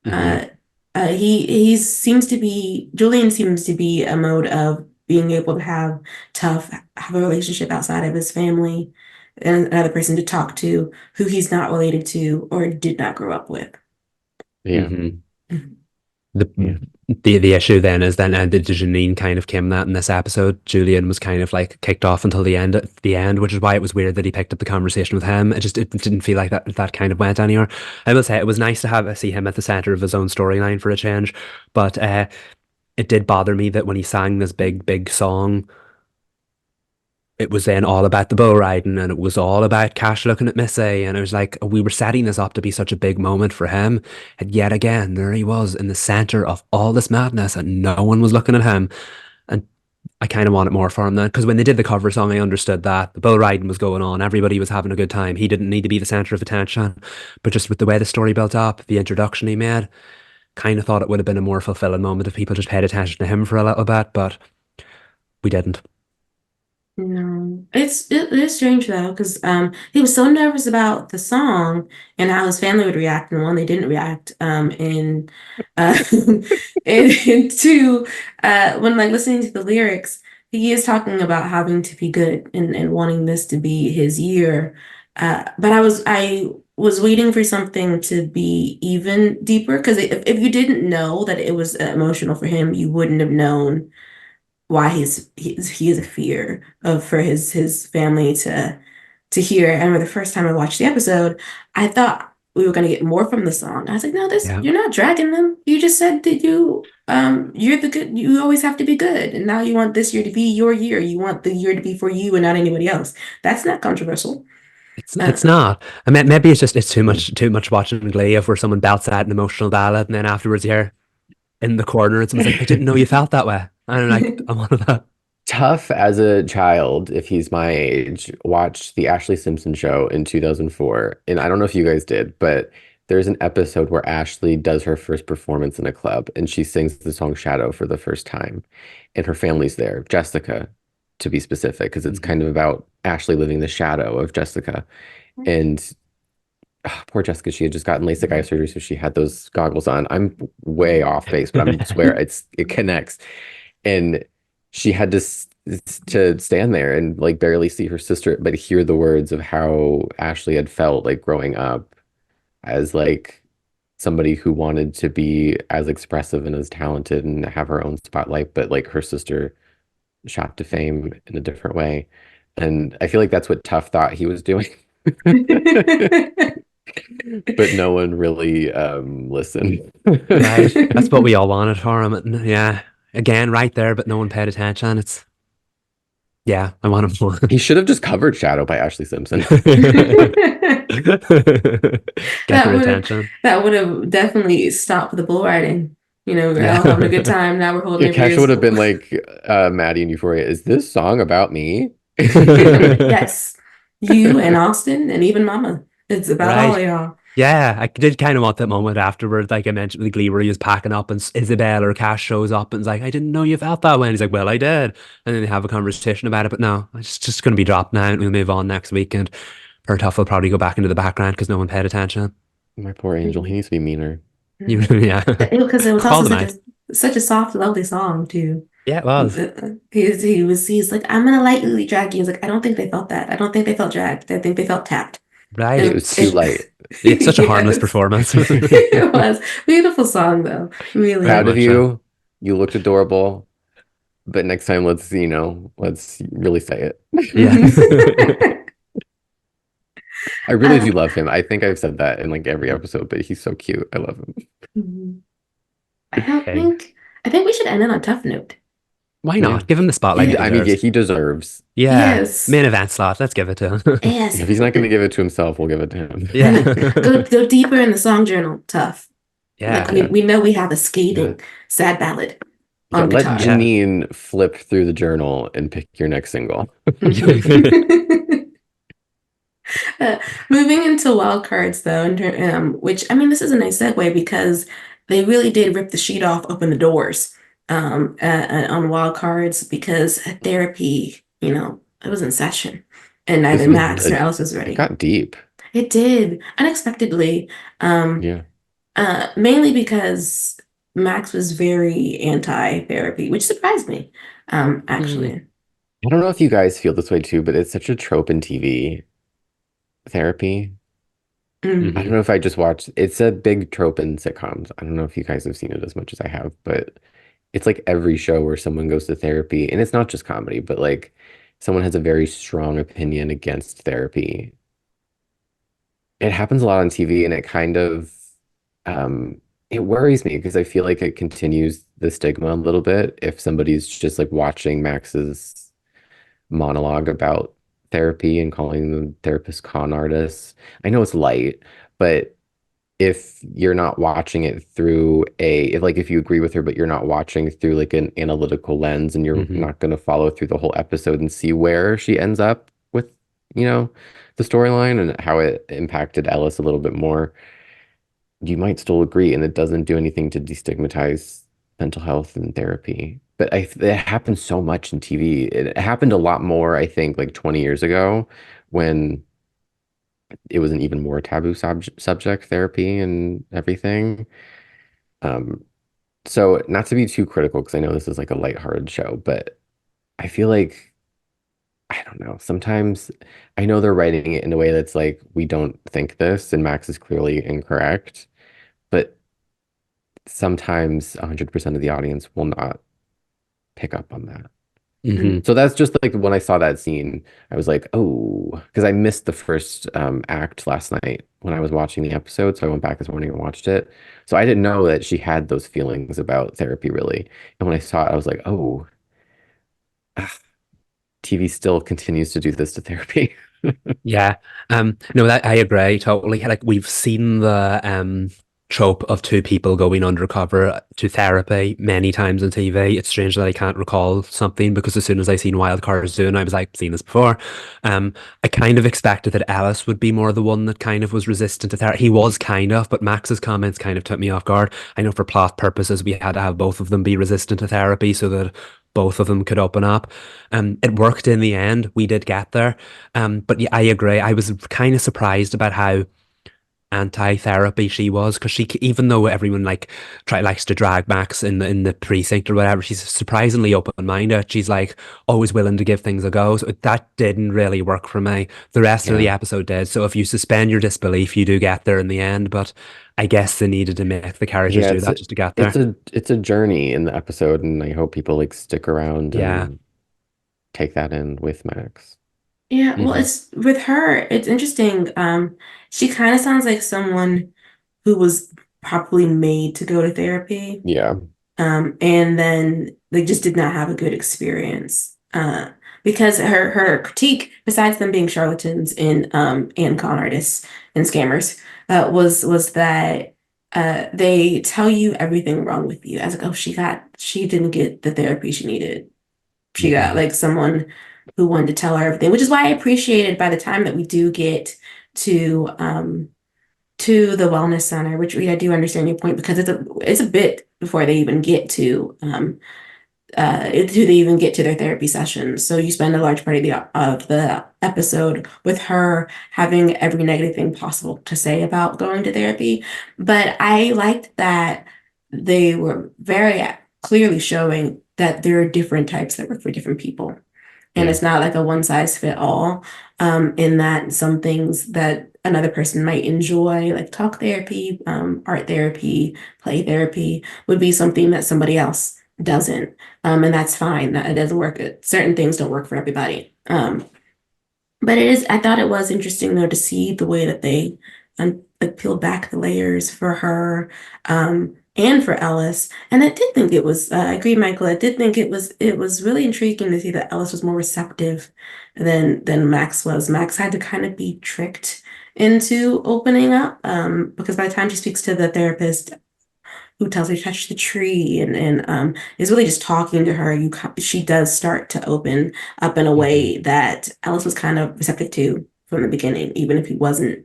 Hmm. Uh, he seems to be Julian seems to be a mode of being able to have Tough have a relationship outside of his family and another person to talk to who he's not related to or did not grow up with. Yeah, Hmm. Mhm. The yeah, the issue then is then the Janine kind of came that in this episode. Julian was kind of like kicked off until the end, which is why it was weird that he picked up the conversation with him. It didn't feel like that kind of went anywhere. I will say it was nice to have see him at the center of his own storyline for a change, but it did bother me that when he sang this big song, it was then all about the bull riding and it was all about Cash looking at Missy. And it was like we were setting this up to be such a big moment for him. And yet again, there he was in the center of all this madness and no one was looking at him. And I kind of wanted more for him then. Because when they did the cover song, I understood that the bull riding was going on. Everybody was having a good time. He didn't need to be the center of attention. But just with the way the story built up, the introduction he made, kind of thought it would have been a more fulfilling moment if people just paid attention to him for a little bit. But we didn't. No, it is strange though, because he was so nervous about the song and how his family would react, and one, they didn't react. And and two, when like listening to the lyrics, he is talking about having to be good and wanting this to be his year. But I was waiting for something to be even deeper because if you didn't know that it was emotional for him, you wouldn't have known why he has a fear of for his family to hear. And the first time I watched the episode, I thought we were gonna get more from the song. I was like, no, this Yeah. you're not dragging them. You just said that you're the good. You always have to be good, and now you want this year to be your year. You want the year to be for you and not anybody else. That's not controversial. Uh, It's not. I mean, maybe it's yeah. too much watching Glee of where someone belts out an emotional ballad and then afterwards you're in the corner and someone's like, I didn't know you felt that way. And I'm like, I'm one of that. Tough as a child, if he's my age, watched the Ashley Simpson show in 2004. And I don't know if you guys did, but there's an episode where Ashley does her first performance in a club and she sings the song Shadow for the first time. And her family's there, Jessica, to be specific, because it's Mhm. kind of about Ashley living the shadow of Jessica. And poor Jessica, she had just gotten LASIK eye surgery, so she had those goggles on. I'm way off base, but I'm swear it connects. And she had to stand there and like barely see her sister, but hear the words of how Ashley had felt like growing up as like somebody who wanted to be as expressive and as talented and have her own spotlight, but like her sister shot to fame in a different way. And I feel like that's what Tough thought he was doing. But no one really listened. Right. That's what we all wanted for him. And yeah. Again, right there, but no one paid attention. It's yeah, I want him more. He should have just covered Shadow by Ashley Simpson. Get That their would have attention. that would have definitely stopped the bull riding. We're Yeah. all having a good time. Now we're holding Yeah, it for Kesha would yours. have been like Maddie in Euphoria. Is this song about me? Yes, you and Austin and even Mama. It's about all Right. of y'all. Yeah, I did kind of want that moment afterwards, like I mentioned with Glee, where he was packing up and Isabel or Cash shows up and is like, I didn't know you felt that way. And he's like, well, I did. And then they have a conversation about it. But no, it's just going to be dropped now and we'll move on next week. And her tough will probably go back into the background because no one paid attention. My poor angel. He needs to be meaner. You, Mhm. yeah. Because it was Call also them out. such a soft, lovely song too. Yeah, it was. He's like, I'm gonna lightly drag you. He's like, I don't think they felt that. I don't think they felt dragged. I think they felt tapped. It Right. was too light. Yeah, such a harmless Yes. performance. It was beautiful song though. Very Proud Really. of much so. you. You looked adorable. but next time let's really say Yeah. it. I really Uh, do love him. I think I've said that in like every episode, but he's so cute. I love him. I don't Okay. think I think we should end it on a tough note. Why Yeah. not? Give him the spotlight he I mean, yeah, deserves. he deserves. Yeah. Yes. Main event slot. Let's give it to him. Yes. If he's not going to give it to himself, we'll give it to him. Yeah. And go deeper in the song journal. Tough. Like Yeah. Yeah. we know we have a Yeah. scathing sad ballad Yeah. on Let guitar. Yeah. Janine flip through the journal and pick your next single. Uh, moving into wild cards though, which I mean, this is a nice segue because they really did rip the sheet off, open the doors on wild cards because therapy, it was in session, and This neither was Max nor Alice was it ready. got deep. It did unexpectedly, um, Yeah. mainly because Max was very anti-therapy, which surprised me, Mm. actually. I don't know if you guys feel this way too, but it's such a trope in TV therapy. I don't Hmm. know if I just watched, it's a big trope in sitcoms. I don't know if you guys have seen it as much as I have, but it's like every show where someone goes to therapy, and it's not just comedy, but like someone has a very strong opinion against therapy. It happens a lot on TV, and it kind of it worries me because I feel like it continues the stigma a little bit if somebody's just like watching Max's monologue about therapy and calling them therapist con artists. I know it's light, but if you're not watching it through if you agree with her, but you're not watching through like an analytical lens and you're Hmm. not going to follow through the whole episode and see where she ends up with, you know, the storyline and how it impacted Ellis a little bit more, you might still agree. And it doesn't do anything to destigmatize mental health and therapy. But it happens so much in TV. It happened a lot more, I think, like 20 years ago when it was an even more taboo subject, therapy and everything. Um, so not to be too critical, because I know this is like a lighthearted show, but I feel like, I don't know, sometimes I know they're writing it in a way that's like, we don't think this, and Max is clearly incorrect, but sometimes 100% of the audience will not pick up on that. Hmm. So that's just like when I saw that scene, I was like, oh, because I missed the first act last night when I was watching the episode. So I went back this morning and watched it. So I didn't know that she had those feelings about therapy really. And when I saw it, I was like, oh, ah, TV still continues to do this to therapy. Yeah. No, that I agree totally. Like we've seen the trope of two people going undercover to therapy many times on TV. It's strange that I can't recall something because as soon as I seen Wild Cards doing, I was like, seen this before. I kind of expected that Ellis would be more the one that kind of was resistant to therapy. He was kind of, but Max's comments kind of took me off guard. I know for plot purposes we had to have both of them be resistant to therapy so that both of them could open up. It worked in the end. We did get there. But yeah, I agree. I was kind of surprised about how anti-therapy she was because she, even though everyone likes to drag Max in the precinct or whatever, she's surprisingly open-minded. She's like always willing to give things a go. So that didn't really work for me. The rest of the Yeah. episode did. So if you suspend your disbelief, you do get there in the end. But I guess they needed to make the characters Yeah, do that just to get it's there. a journey in the episode, and I hope people like stick around Yeah. and take that in with Max. Yeah, well, Hmm. it's with her, it's interesting. She kind of sounds like someone who was probably made to go to therapy, Yeah. and then they just did not have a good experience. Because her critique, besides them being charlatans and con artists and scammers, was that they tell you everything wrong with you. As like, oh, she didn't get the therapy she needed. She got Hmm. like someone who wanted to tell her everything, which is why I appreciated by the time that we do get to the wellness center, which I do understand your point because it's a bit before they even get do they even get to their therapy sessions. So you spend a large part of the episode with her having every negative thing possible to say about going to therapy. But I liked that they were very clearly showing that there are different types that work for different people. And Yeah. it's not like a one size fit all, in that some things that another person might enjoy, like talk therapy, art therapy, play therapy, would be something that somebody else doesn't. And that's fine. That it doesn't work. Certain things don't work for everybody. But I thought it was interesting though to see the way that they like peeled back the layers for her, and for Ellis. And I did think it was, I agree, Michael. I did think it was really intriguing to see that Ellis was more receptive than Max was. Max had to kind of be tricked into opening up, because by the time she speaks to the therapist, who tells her to touch the tree and is really just talking to her, she does start to open up in a Mhm. way that Alice was kind of receptive to from the beginning, even if he wasn't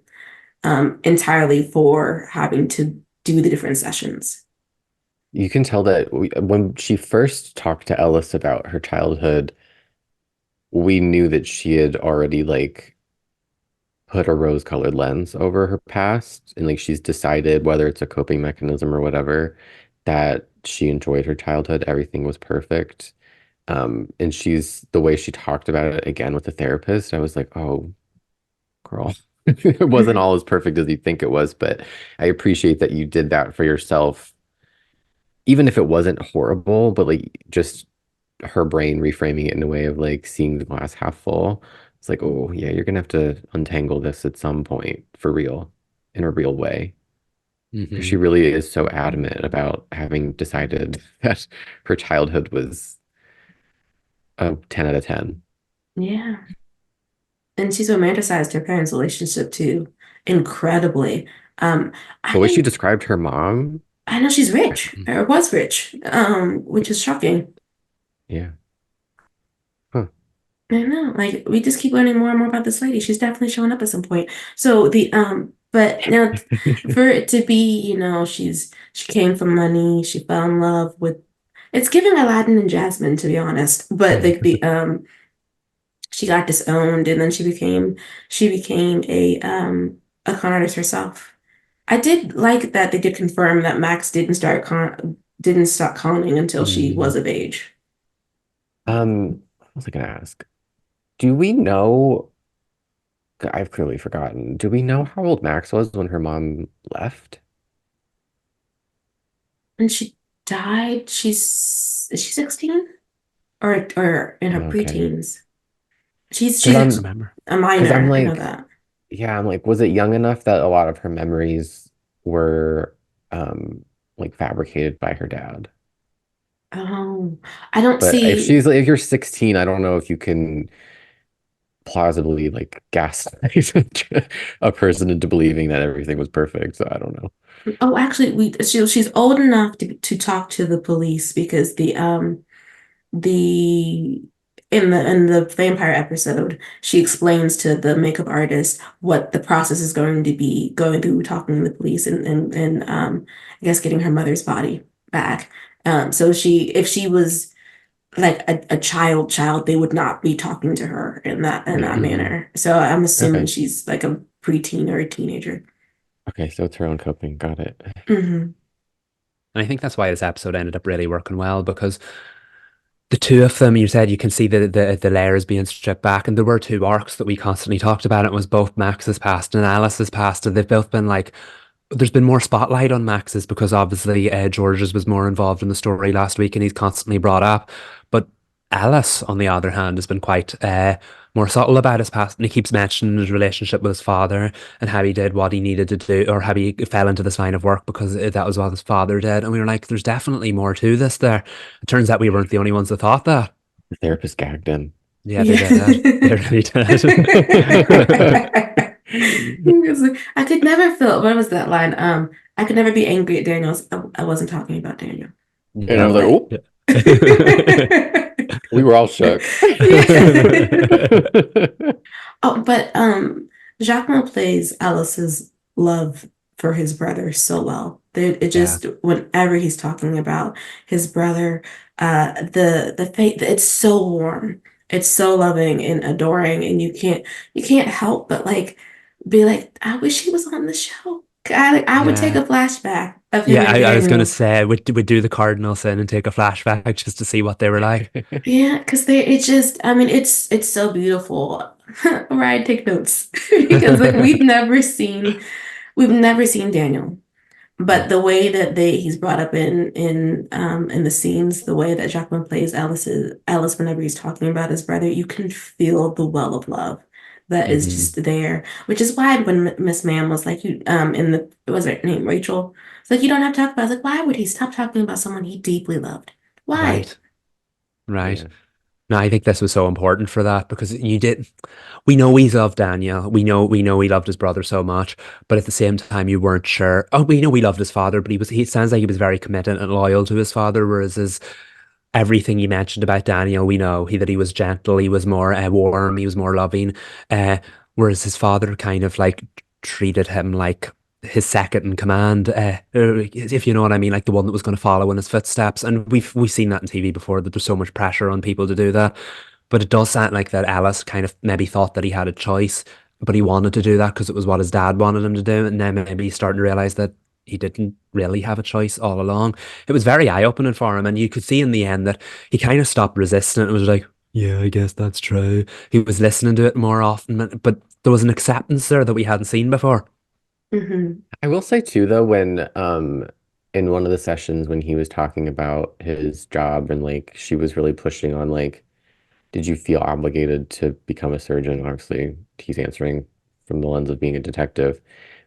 entirely for having to do the different sessions. You can tell that when she first talked to Ellis about her childhood, we knew that she had already like put a rose-colored lens over her past, and like she's decided whether it's a coping mechanism or whatever, that she enjoyed her childhood. Everything was perfect. And the way she talked about it again with the therapist, I was like, oh, girl. It wasn't all as perfect as you think it was, but I appreciate that you did that for yourself, even if it wasn't horrible, but like just her brain reframing it in a way of like seeing the glass half full. It's like, oh yeah, you're gonna have to untangle this at some point for real, in a real way. Because she Hmm. really is so adamant about having decided that her childhood was a 10 out of 10. Yeah. And she's romanticized her parents' relationship too, incredibly. Um, I The way she didn't, described her mom, I know she's I- rich, or was rich, which is shocking. yeah. Huh. I know, like we just keep learning more and more about this lady. She's definitely showing up at some point. So but now for it to be, she came from money, she fell in love with, it's giving Aladdin and Jasmine, to be honest. But she got disowned and then she became a con artist herself. I did like that they did confirm that Max didn't stop conning until she was Mm. of age. What was I gonna ask? Do we know, I've clearly forgotten, do we know how old Max was when her mom left? And she died. Is she 16? Or in her Okay. preteens? She's Because she's I'm, Remember. a because I'm minor, I know like, that. yeah, I'm like, was it young enough that a lot of her memories were like fabricated by her dad? Oh, I don't But see. if you're 16, I don't know if you can plausibly like gaslight a person into believing that everything was perfect. So I don't know. Oh, actually, she's old enough to talk to the police because the in the vampire episode, she explains to the makeup artist what the process is going to be going through talking to the police and I guess getting her mother's body back. So if she was like a child, they would not be talking to her in that Yeah. Hmm. manner. So I'm assuming Okay. she's like a preteen or a teenager. Okay. So it's her own coping. Got it. Hmm. And I think that's why this episode ended up really working well because the two of them, you said you can see the layers being stripped back, and there were two arcs that we constantly talked about. It was both Max's past and Alice's past, and they've both been like there's been more spotlight on Max's because obviously George's was more involved in the story last week and he's constantly brought up. But Alice, on the other hand, has been quite more subtle about his past and he keeps mentioning his relationship with his father and how he did what he needed to do or how he fell into this line of work because that was what his father did. And we were like, there's definitely more to this there. It turns out we weren't the only ones that thought that. The therapist gagged him. Yeah, they Yeah. did. They really did. I could never feel, what was that line? I could never be angry at Daniels. I wasn't talking about Daniel. And I was No. like, But oh, Yeah. we were all shook. yeah. Oh, but Jacqueline plays Alice's love for his brother so well. It Yeah. just whenever he's talking about his brother, the faith, it's so warm. It's so loving and adoring, and you can't help but like be like, I wish he was on the show. I would take Yeah. a flashback of him Yeah, and I was gonna Daniel. say we'd do the Cardinal sin and take a flashback just to see what they were like. Yeah, because it's just, I mean, it's so beautiful. Ryan, take notes because like we've never seen Daniel. But the way that he's brought up in the scenes, the way that Jacqueline plays Ellis whenever he's talking about his brother, you can feel the well of love that is Hmm. just there. Which is why when Miss Ma'am was like, you in the was her name Rachel? It's like you don't have to talk about. It's like why would he stop talking about someone he deeply loved? Why? Right. Right. Yeah. No, I think this was so important for that because we know he loved Daniel. We know he loved his brother so much, but at the same time, you weren't sure. Oh, we know he loved his father, but he sounds like he was very committed and loyal to his father, whereas everything you mentioned about Daniel, we know that he was gentle, he was more warm, he was more loving, uh, whereas his father kind of like treated him like his second in command, if you know what I mean, like the one that was going to follow in his footsteps. And we've seen that in TV before that there's so much pressure on people to do that. But it does sound like that Ellis kind of maybe thought that he had a choice, but he wanted to do that because it was what his dad wanted him to do, and then maybe he's starting to realize that he didn't really have a choice all along. It was very eye-opening for him, and you could see in the end that he kind of stopped resisting it and was like, yeah, I guess that's true. He was listening to it more often, but there was an acceptance there that we hadn't seen before. Hmm. I will say too, though, when in one of the sessions when he was talking about his job and like she was really pushing on like, did you feel obligated to become a surgeon? Obviously, he's answering from the lens of being a detective,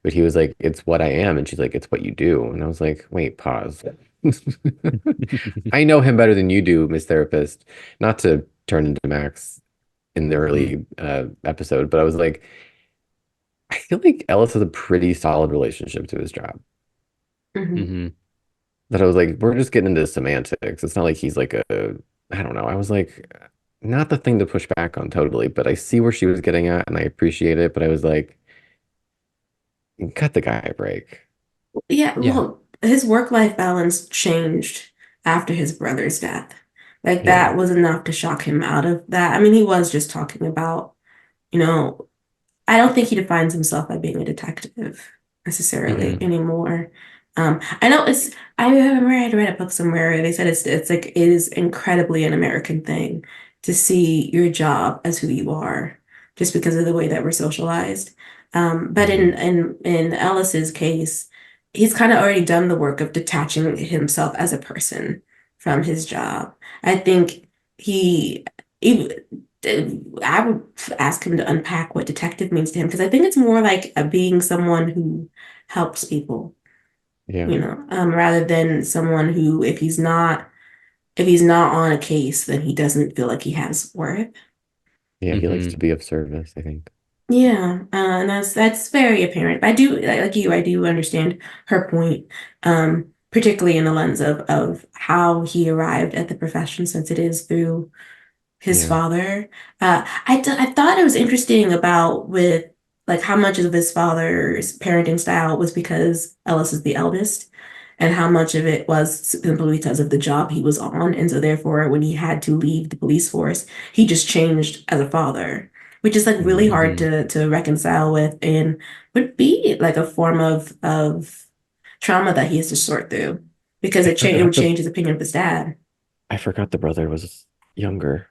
but he was like, it's what I am, and she's like, it's what you do. And I was like, wait, pause. I know him better than you do, Miss Therapist. Not to turn into Max in the Mhm. early episode, but I was like, I feel like Ellis has a pretty solid relationship to his job. Hmm. Mhm. That I was like, we're just getting into semantics. It's not like he's like I don't know. I was like, not the thing to push back on totally, but I see where she was getting at and I appreciate it. But I was like, cut the guy a break. Yeah, Yeah. well, his work-life balance changed after his brother's death. Like Yeah. that was enough to shock him out of that. I mean, he was just talking about, you know, I don't think he defines himself by being a detective necessarily Hmm. anymore. I know I remember I had read a book somewhere where they said it's like it is incredibly an American thing to see your job as who you are, just because of the way that we're socialized. But Hmm. in Ellis's case, he's kind of already done the work of detaching himself as a person from his job. I think he, he I would ask him to unpack what detective means to him because I think it's more like being someone who helps people, Yeah. rather than someone who, if he's not on a case, then he doesn't feel like he has worth. Yeah. He likes Hmm. to be of service, I think. Yeah, and that's very apparent. But I do, like you, I do understand her point, particularly in the lens of how he arrived at the profession, since it is through his Yeah. father. I thought it was interesting about with like how much of his father's parenting style was because Ellis is the eldest, and how much of it was simply because of the job he was on, and so therefore when he had to leave the police force, he just changed as a father, which is like really Hmm. hard Hmm. to reconcile with, and would be like a form of trauma that he has to sort through because it would change his opinion of his dad I forgot the brother was younger.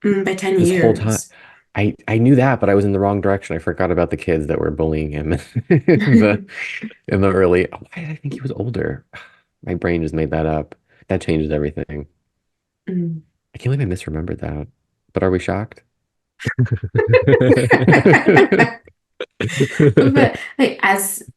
by 10 This whole time. years. I knew that, but I was in the wrong direction. I forgot about the kids that were bullying him in the early. Oh, why did I think he was older? My brain just made that up. That changes everything. Mm. I can't believe I misremembered that. But are we shocked? But like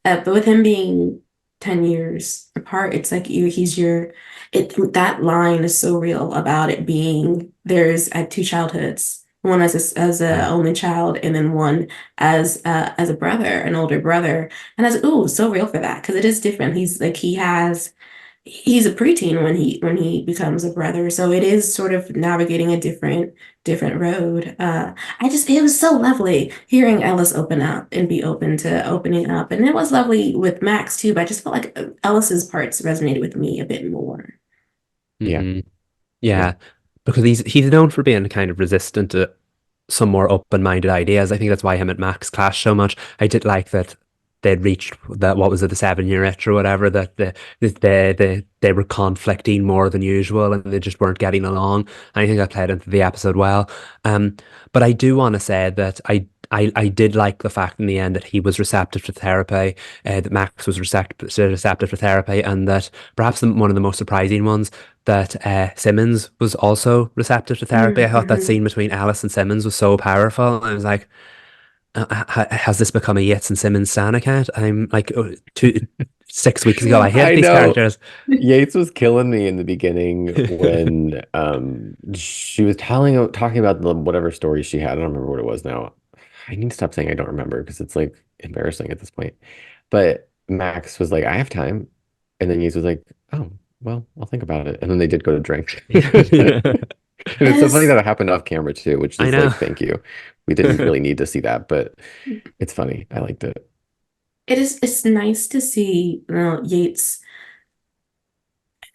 but with him being 10 years apart, it's like he's your that line is so real about it being I had two childhoods. One as a Yeah. only child, and then one as a brother, an older brother. And I was ooh, so real for that because it is different. He's a preteen when he becomes a brother, so it is sort of navigating a different road. It was so lovely hearing Ellis open up and be open to opening up, and it was lovely with Max too, but I just felt like Ellis's parts resonated with me a bit more. Yeah. Hmm. Yeah. Yeah, because he's known for being kind of resistant to some more open-minded ideas. I think that's why him and Max clash so much. I did like that they'd reached that what was it, the 7 year itch or whatever, that they were conflicting more than usual and they just weren't getting along. And I think that played into the episode well. Um, but I do want to say that I did like the fact in the end that he was receptive to therapy, that Max was receptive to therapy, and that perhaps one of the most surprising ones, that Simmons was also receptive to therapy. I thought that Mm-hmm. scene between Alice and Simmons was so powerful. I was like, has this become a Yates and Simmons stan account? I'm like, 6 weeks ago, I hate I these know. characters. Yates was killing me in the beginning when she was talking about the whatever story she had. I don't remember what it was now. I need to stop saying I don't remember because it's like embarrassing at this point. But Max was like, I have time. And then Yates was like, oh, well, I'll think about it. And then they did go to drink. And It it's so funny is, that it happened off camera too, which I is know. like, thank you. We didn't really need to see that, but it's funny. I liked it. it's nice to see, Yates,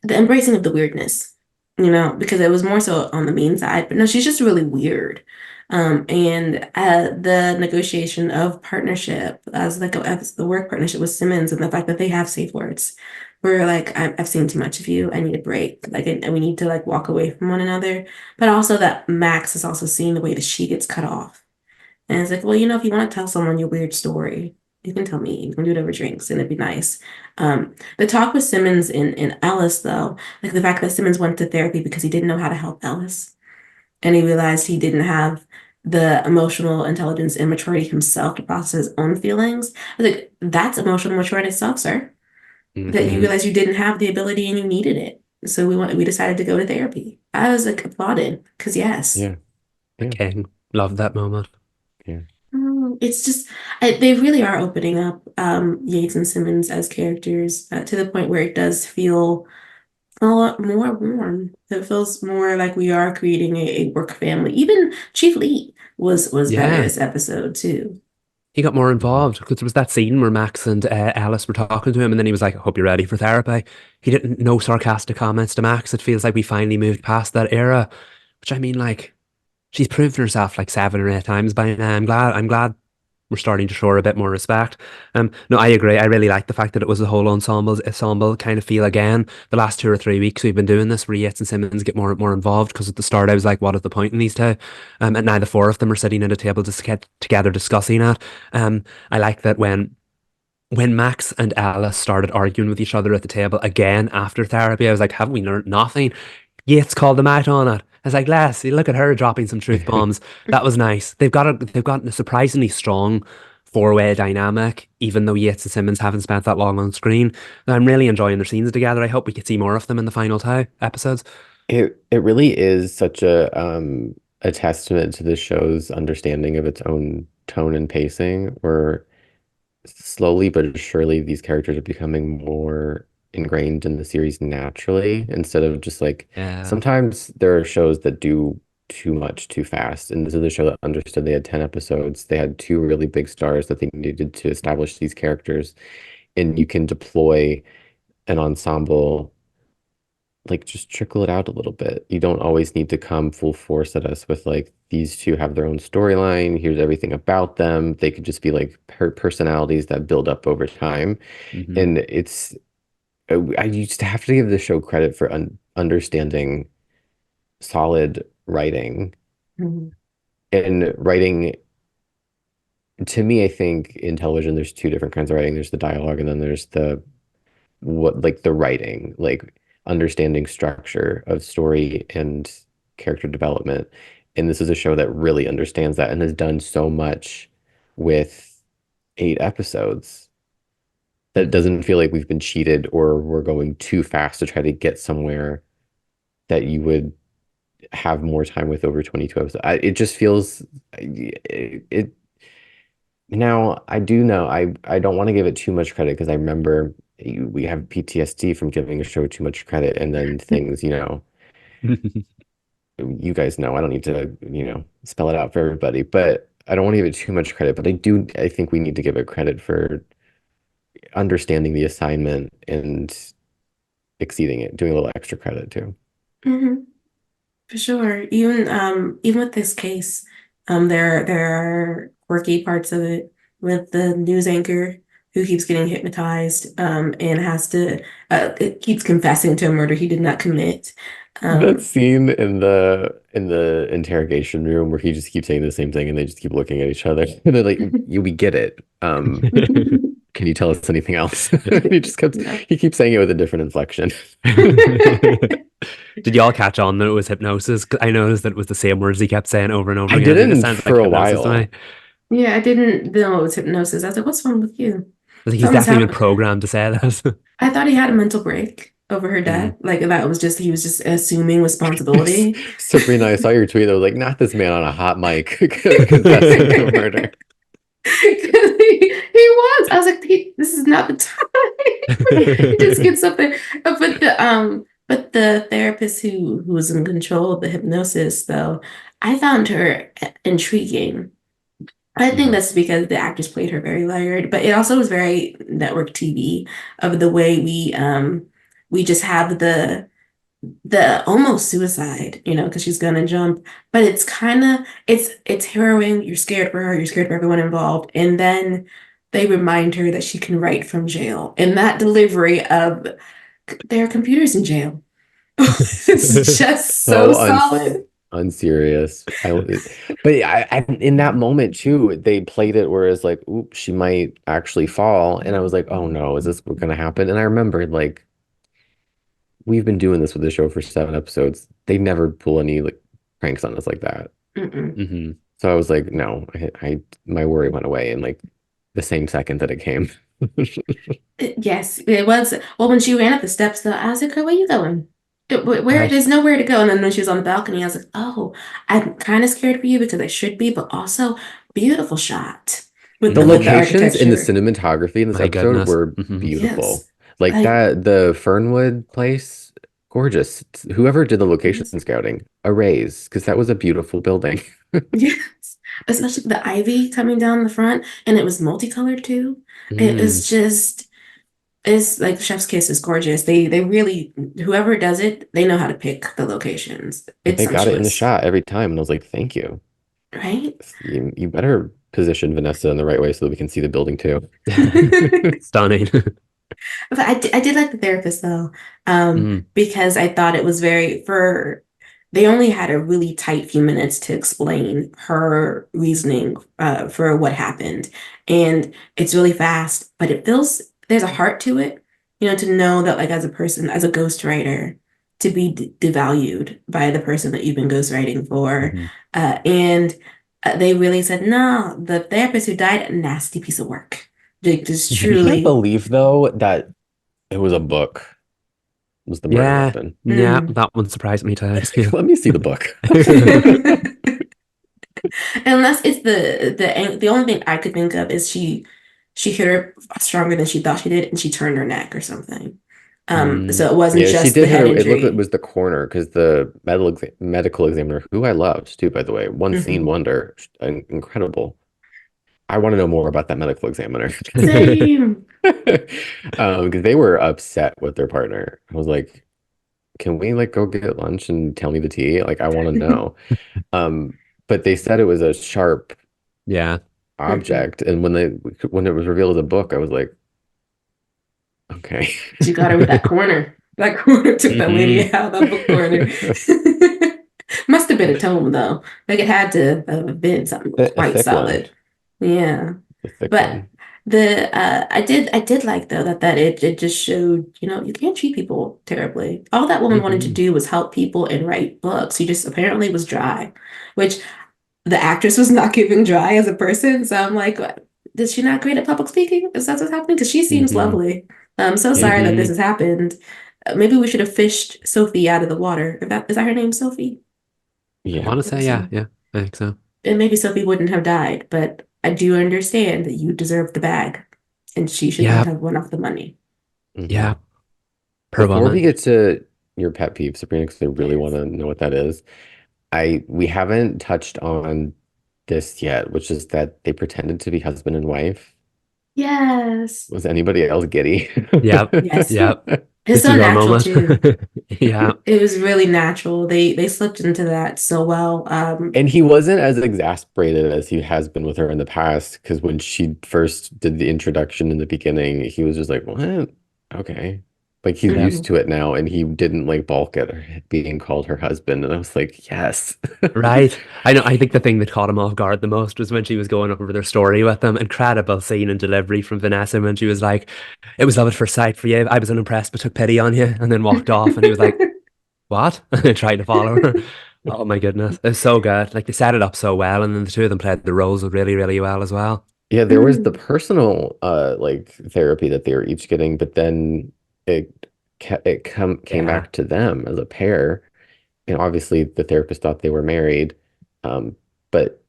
the embracing of the weirdness, because it was more so on the mean side, but no, she's just really weird. And the negotiation of partnership as the work partnership with Simmons and the fact that they have safe words. Where like I've seen too much of you. I need a break. Like and we need to like walk away from one another. But also that Max is also seeing the way that she gets cut off. And it's like, well, if you want to tell someone your weird story, you can tell me. You can do it over drinks, and it'd be nice. The talk with Simmons and Ellis, though, like the fact that Simmons went to therapy because he didn't know how to help Ellis, and he realized he didn't have the emotional intelligence and maturity himself to process his own feelings. I was like, that's emotional maturity itself, sir. That you Hmm. Hmm. realized you didn't have the ability and you needed it. So we decided to go to therapy. I was like applauded because yes. Yeah. The Yeah. king. Loved that moment. Mm, it's just they really are opening up Yates and Simmons as characters to the point where it does feel a lot more warm. It feels more like we are creating a work family. Even Chief Lee was better Yeah. this episode too. He got more Yeah. involved because there was that scene where Max and Alice were talking to him, and then he was like, I hope you're ready for therapy. He didn't no sarcastic comments to Max. It feels like we finally moved past that era, which I mean, like, she's proven herself like 7 or 8 times by now. I'm glad we're starting to show her a bit more respect. No, I agree. I really like the fact that it was a whole ensemble kind of feel again. The last 2 or 3 weeks we've been doing this where Yates and Simmons get more involved, because at the start I was like, what is the point in these two? And now the four of them are sitting at a table just get together discussing it. I like that when Max and Alice started arguing with each other at the table again after therapy, I was like, have we learned nothing? Yates called them out on it. I was like, Les, look at her dropping some truth bombs. That was nice. They've got a surprisingly strong four-way dynamic, even though Yates and Simmons haven't spent that long on screen. I'm really enjoying their scenes together. I hope we could see more of them in the final two episodes. It really is such a testament to the show's understanding of its own tone and pacing, where slowly but surely these characters are becoming more ingrained in the series naturally instead of just like Yeah. sometimes there are shows that do too much too fast. And this is a show that understood they had 10 episodes. They had two really big stars that they needed to establish these characters, and you can deploy an ensemble, like just trickle it out a little bit. You don't always need to come full force at us with like these two have their own storyline. Here's everything about them. They could just be like personalities that build up over time. Hmm. And I used to have to give the show credit for understanding solid writing. Mhm. And writing, to me, I think in television, there's two different kinds of writing. There's the dialogue, and then there's the what like the writing, like understanding structure of story and character development. And this is a show that really understands that and has done so much with 8 episodes that it doesn't feel like we've been cheated or we're going too fast to try to get somewhere that you would have more time with over 22 episodes. It just feels it now I do know I don't want to give it too much credit because I remember we have PTSD from giving a show too much credit and then things, you guys know I don't need to, spell it out for everybody, but I don't want to give it too much credit, but I think we need to give it credit for understanding the assignment and exceeding it, doing a little extra credit too. Mhm. For sure. Even with this case, there are quirky parts of it with the news anchor who keeps getting hypnotized and has to it keeps confessing to a murder he did not commit. That Um, scene in the interrogation room where he just keeps saying the same thing and they just keep looking at each other and they're like, "You, we get it. Can you tell us anything else?" He just kept no. he keeps saying it with a different inflection. Did y'all catch on that it was hypnosis? 'Cause I noticed that it was the same words he kept saying over and over I again. I was like, this didn't sounds for like a hypnosis to me. while. I Yeah, I didn't know it was hypnosis. I was like, what's wrong with you? was like, he's Something's definitely been happened. programmed to say that. I thought he had a mental break over her death. Mm. Like that was just he was just assuming responsibility. Sabrina, I saw your tweet that was like, not this man on a hot mic confessing to murder. He was. I was like, this is not the time. He just gets up there. But the therapist who was in control of the hypnosis, though, I found her intriguing. I think Mhm. that's because the actress played her very layered, but it also was very network TV of the way we just have the almost suicide, because she's gonna jump, but it's kind of it's harrowing. You're scared for her, you're scared for everyone involved, and then they remind her that she can write from jail. And that delivery of there are computers in jail. It's just so So solid. unserious. In that moment too, they played it whereas like, oops, she might actually fall. And I was like, oh no, is this what gonna happen? And I remembered like we've been doing this with the show for 7 episodes. They never pull any like pranks on us like that. Mm-mm. Hmm. So I was like, no, I my worry went away in like the same second that it came. Yes, it was. Well, when she ran up the steps, though, I was like, "Where are you going? Where? Gosh, There's nowhere to go." And then when she was on the balcony, I was like, "Oh, I'm kind of scared for you because I should be, but also beautiful shot with the the Hmm. locations and the architecture." cinematography in this My episode goodness. were Hmm. beautiful. Yes, Like like that, the Fernwood place, gorgeous. Whoever did the location yes, scouting, a raise, because that was a beautiful building. yes. Especially the ivy coming down the front, and it was multicolored too. It Mm. was just. It's like Chef's Kiss is gorgeous. They really whoever does it, they know how to pick the locations. And It's they got it in the sumptuous, shot every time, and I was like, "Thank you. right? You better position Vanessa in the right way so that we can see the building too." Stunning. But I did like the therapist though, Mm. because I thought it was they only had a really tight few minutes to explain her reasoning for what happened. And it's really fast, but there's a heart to it, to know that like as a person, as a ghostwriter, to be devalued by the person that you've been ghostwriting for. Hmm. And they really said, no, the therapist who died, a nasty piece of work. Like, just I can't truly. believe though that it was a book, was the murder Yeah. weapon. Yeah. Mm. That one surprised me too. Like, let me see the book. Unless it's the only thing I could think of is she hit her stronger than she thought she did, and she turned her neck or something. Mm. So it wasn't Yeah, she just the did hit head her. It looked like it injury. was the corner because the medical examiner, who I loved too, by the way, one scene Mhm. wonder, incredible. I want to know more about that medical examiner. Same. Because they were upset with their partner. I was like, can we like go get lunch and tell me the tea? Like, I want to know. Um, but they said it was a sharp Yeah. Mhm. object, and when it was revealed as a book, I was like, okay. She got her with that corner. That corner took that lady Hmm. out of the corner. Must have been a tome though. Like it had to have been something A quite thick one, solid. Yeah. a thick But one. I did like though that it just showed, you can't treat people terribly. All that woman wanted to Hmm. do was help people and write books. She just apparently was dry, which the actress was not giving dry as a person. So I'm like, what? Is she not great at public speaking? Is that what's happening? Because she seems Hmm. lovely. I'm so sorry Yeah, that this Hmm. has happened. Maybe we should have fished Sophie out of the water. If that is that her name, Sophie? I yeah. want to Let me say, yeah. see. Yeah. I think so. And maybe Sophie wouldn't have died, but I do understand that you deserve the bag, and she should not Yeah. have won off the money. Hmm. Yeah. Per Before we woman. get to your pet peeve, Sabrina, because I really want Yes. to know what that is, I we haven't touched on this yet, which is that they pretended to be husband and wife. Yes. Was anybody else giddy? Yep. Yes. Yep. It's This so is our natural moment. too. Yeah. It was really natural. They slipped into that so well. And he wasn't as exasperated as he has been with her in the past, because when she first did the introduction in the beginning, he was just like, "What? Okay." Like he's Yeah. used Mhm. to it now, and he didn't like balk at her being called her husband. And I was like, "Yes." Right. I know. I think the thing that caught him off guard the most was when she was going over their story with them. Incredible scene and delivery from Vanessa when she was like, "It was love at first sight for you. I was unimpressed, but took pity on you," and then walked off. And he was like, "What?" and tried to follow her. Oh my goodness, it was so good. Like they set it up so well, and then the two of them played the roles really, really well as well. Yeah, there was the Mm. personal like therapy that they were each getting, but then it came Yeah. back to them as a pair. And obviously the therapist thought they were married, um, but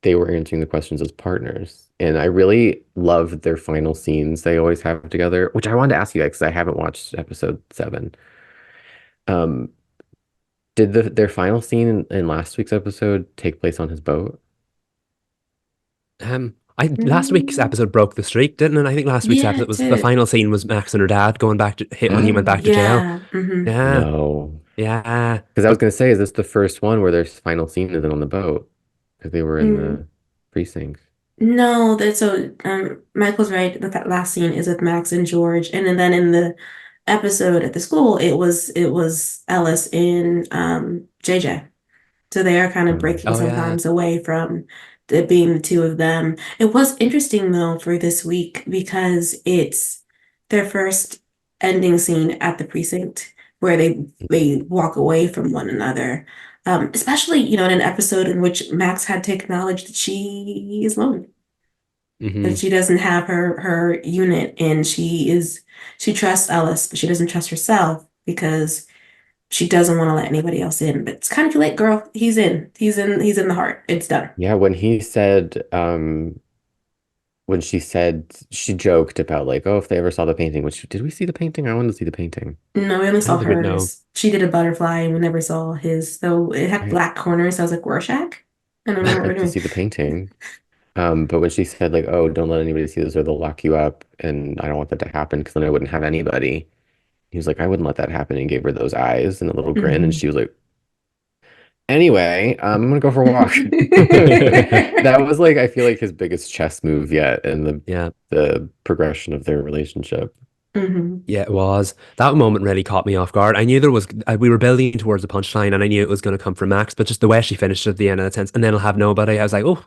they were answering the questions as partners. And I really loved their final scenes they always have together, which I wanted to ask you guys because I haven't watched episode 7. Um, did their final scene in last week's episode take place on his boat? I last week's Mm. episode broke the streak, didn't it? I think last week's Yeah, episode it was the did. final scene was Max and her dad going back to hit when he went back to jail. Yeah. Hmm. Yeah, No. yeah. Because I was going to say, is this the first one where their final scene isn't on the boat? Because they were in the precinct. No, that's so Michael's right that that last scene is with Max and George, and then in the episode at the school, it was Ellis and JJ. So they are kind of breaking Oh yeah. sometimes away from it being the two of them. It was interesting though for this week because it's their first ending scene at the precinct where they walk away from one another. Especially, in an episode in which Max had to acknowledge that she is lonely, that Hmm. she doesn't have her unit, and she trusts Ellis, but she doesn't trust herself because she doesn't want to let anybody else in. But it's kind of too late, girl. He's in. He's in the heart. It's done. Yeah, when she said, she joked about like, oh, if they ever saw the painting, which did we see the painting? I wanted to see the painting. No, we only I don't saw think we know. hers. She did a butterfly, and we never saw his. So it had I, black corners. So I was like, Rorschach? I don't know I'd what we're like to doing. see the painting. But when she said like, oh, don't let anybody see this or they'll lock you up, and I don't want that to happen because then I wouldn't have anybody. He was like, I wouldn't let that happen, and gave her those eyes and a little grin, and Mhm. she was like, anyway, I'm gonna go for a walk. That was like, I feel like his biggest chess move yet in the Yeah. the progression of their relationship. Mhm. Yeah, it was. That moment really caught me off guard. I knew there was, we were building towards a punchline and I knew it was going to come from Max, but just the way she finished at the end of the sentence, and then I'll have nobody. I was like, oh,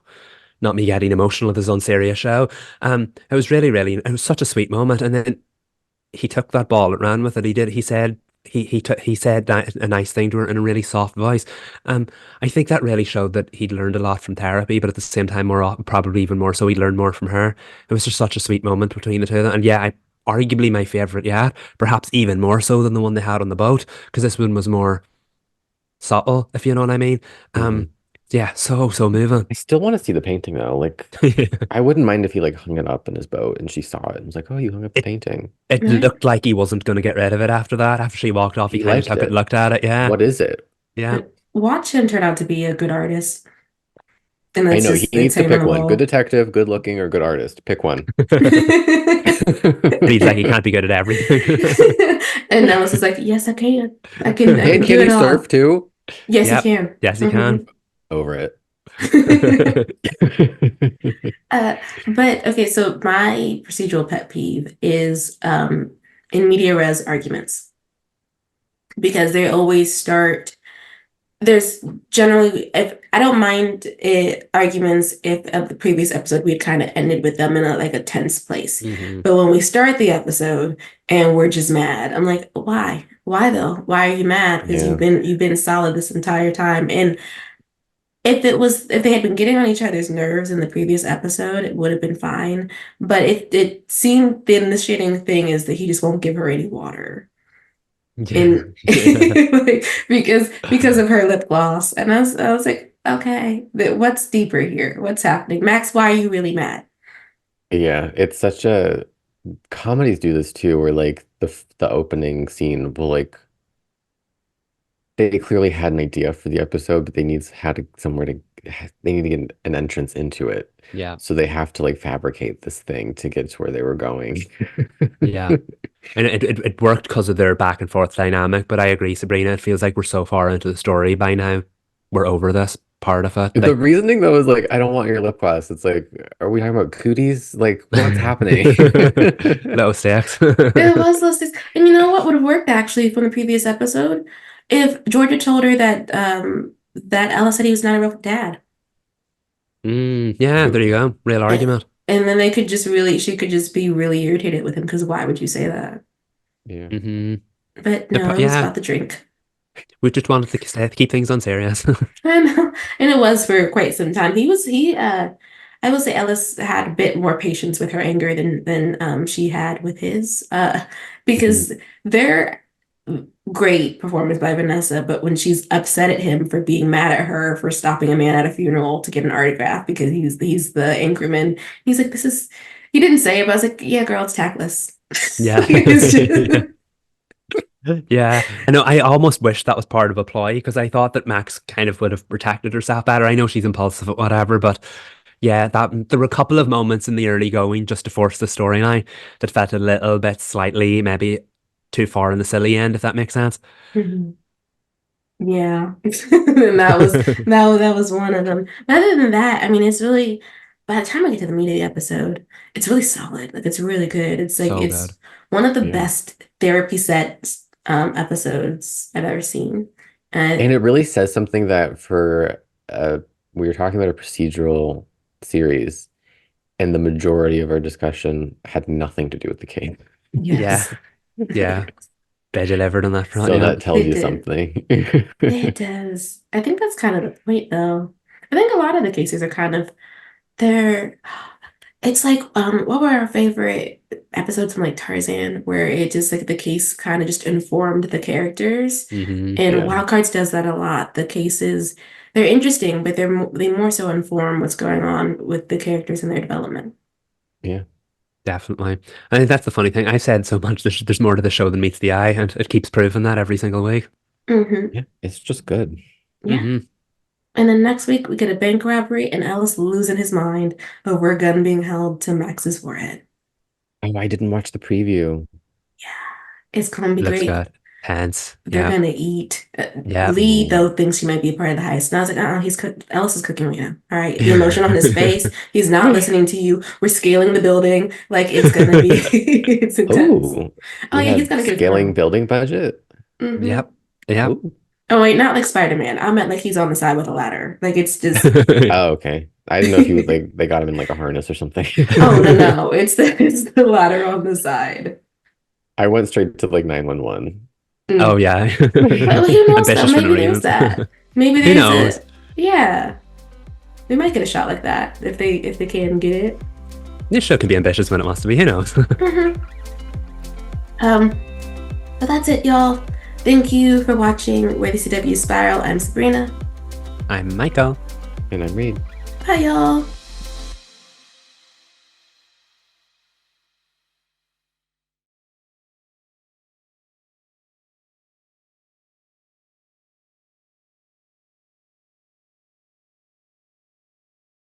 not me getting emotional at his unserious show. It was really, really, it was such a sweet moment. And then he took that ball and ran with it. He did. He said a nice thing to her in a really soft voice. Um, I think that really showed that he'd learned a lot from therapy, but at the same time, probably even more so, he learned more from her. It was just such a sweet moment between the two of them. And yeah, arguably my favorite yet, perhaps even more so than the one they had on the boat, because this one was more subtle, if you know what I mean. Mhm. Um, yeah, so moving. I still want to see the painting though. Like, I wouldn't mind if he like hung it up in his boat and she saw it and was like, "Oh, you hung up the It painting." it Right? looked like he wasn't going to get rid of it after that. After she walked off, he He kind of liked took it and it. looked at it. Yeah, What is it? yeah. But watch him turn out to be a good artist, and I that's know he just it's needs to hanging on pick the one. Good wall. detective, good looking, or good artist. Pick one. But he's like, he can't be good at everything. And Alice is like, yes, I can. I And can can do he it surf all. too? Yes, he Yep. can. Yes, he Mhm. can. Over it. But okay, so my procedural pet peeve is in media res arguments because they always start. There's generally, if I don't mind arguments if of the previous episode we had kind of ended with them in a tense place, Hmm. but when we start the episode and we're just mad, I'm like, why? Why though? Why are you mad? Because Yeah. you've been solid this entire time. And if they had been getting on each other's nerves in the previous episode, it would have been fine. But it seemed the initiating thing is that he just won't give her any water. Yeah. And like, because of her lip gloss. And I was like, okay, what's deeper here? What's happening? Max, why are you really mad? Yeah. It's such a comedies do this too, where like the opening scene will like they clearly had an idea for the episode, but they need to get an entrance into it. Yeah. So they have to like fabricate this thing to get to where they were going. Yeah. And it worked because of their back and forth dynamic. But I agree, Sabrina, it feels like we're so far into the story by now. We're over this part of it. The Like, reasoning though is like, I don't want your lip gloss. It's like, are we talking about cooties? Like, what's happening? low stakes. It was those things. And you know what would have worked actually from the previous episode? If Georgia told her that that Ella said he was not a real dad. Yeah, there you go. Real And, argument. and then she could just be really irritated with him because why would you say that? Yeah. Hmm. But no, it was Yeah, about the drink. we just wanted to keep things unserious. I know. And it was for quite some time. I will say Ellis had a bit more patience with her anger than she had with his. Mhm. Because they're great performance by Vanessa, but when she's upset at him for being mad at her for stopping a man at a funeral to get an autograph because he's the anchorman, he's like, this is he didn't say it, but I was like, yeah, girl, it's tactless. Yeah. It's just Yeah, I know. I almost wish that was part of a ploy because I thought that Max kind of would have protected herself better. I know she's impulsive, or whatever, but yeah, that there were a couple of moments in the early going just to force the storyline that felt a little bit slightly maybe too far in the silly end, if that makes sense. Mhm. Yeah. And that was one of them. But other than that, I mean, it's really by the time I get to the meat of the episode, it's really solid. Like it's really good. It's like So good. it's one of the Yeah. best therapy set episodes I've ever seen. And And it really says something that for we were talking about a procedural series, and the majority of our discussion had nothing to do with the case. Yeah, yes, yeah. They delivered on that front, So yeah. that tells they you did. something. It does. I think that's kind of the point, though. I think a lot of the cases are kind of they're it's like what were our favorite episodes from like Tarzan where it just like the case kind of just informed the characters and Yeah. Wild Cards does that a lot. The cases they're interesting, but they more so inform what's going on with the characters and their development. Yeah. Definitely. I think that's the funny thing. I said so much, there's more to the show than meets the eye, and it keeps proving that every single week. Hmm. Yeah. It's just good. Yeah. Hmm. And then next week we get a bank robbery and Alice losing his mind over a gun being held to Max's forehead. Oh, I didn't watch the preview. Yeah, it's gonna be Looks great. good. Hence, They're yeah. gonna eat. Yeah. Lee Ooh. though thinks she might be a part of the heist, and I was like, he's Ellis is cooking right now. All right, the emotion on his face. He's not listening to you. We're scaling the building. Like it's gonna be, it's intense. Oh, Oh we yeah, he's had gonna get his scaling girl. building budget. Hmm. Yep. Yep. Oh. Oh wait, not like Spider-Man. I meant like he's on the side with a ladder. Like it's just. Oh, okay. I didn't know if he was like they got him in like a harness or something. Oh no, no, it's the ladder on the side. I went straight to like 911. Oh Mm. yeah. Well, who knows though? Ambitious for no Maybe there's reason. that. Maybe Who there's knows? a. Yeah, we might get a shot like that if they can get it. This show can be ambitious when it wants to be. Who knows? Mhm. Um, but that's it, y'all. Thank you for watching Where the CW Spiral. I'm Sabrina. I'm Michael. And I'm Reed. Bye, y'all.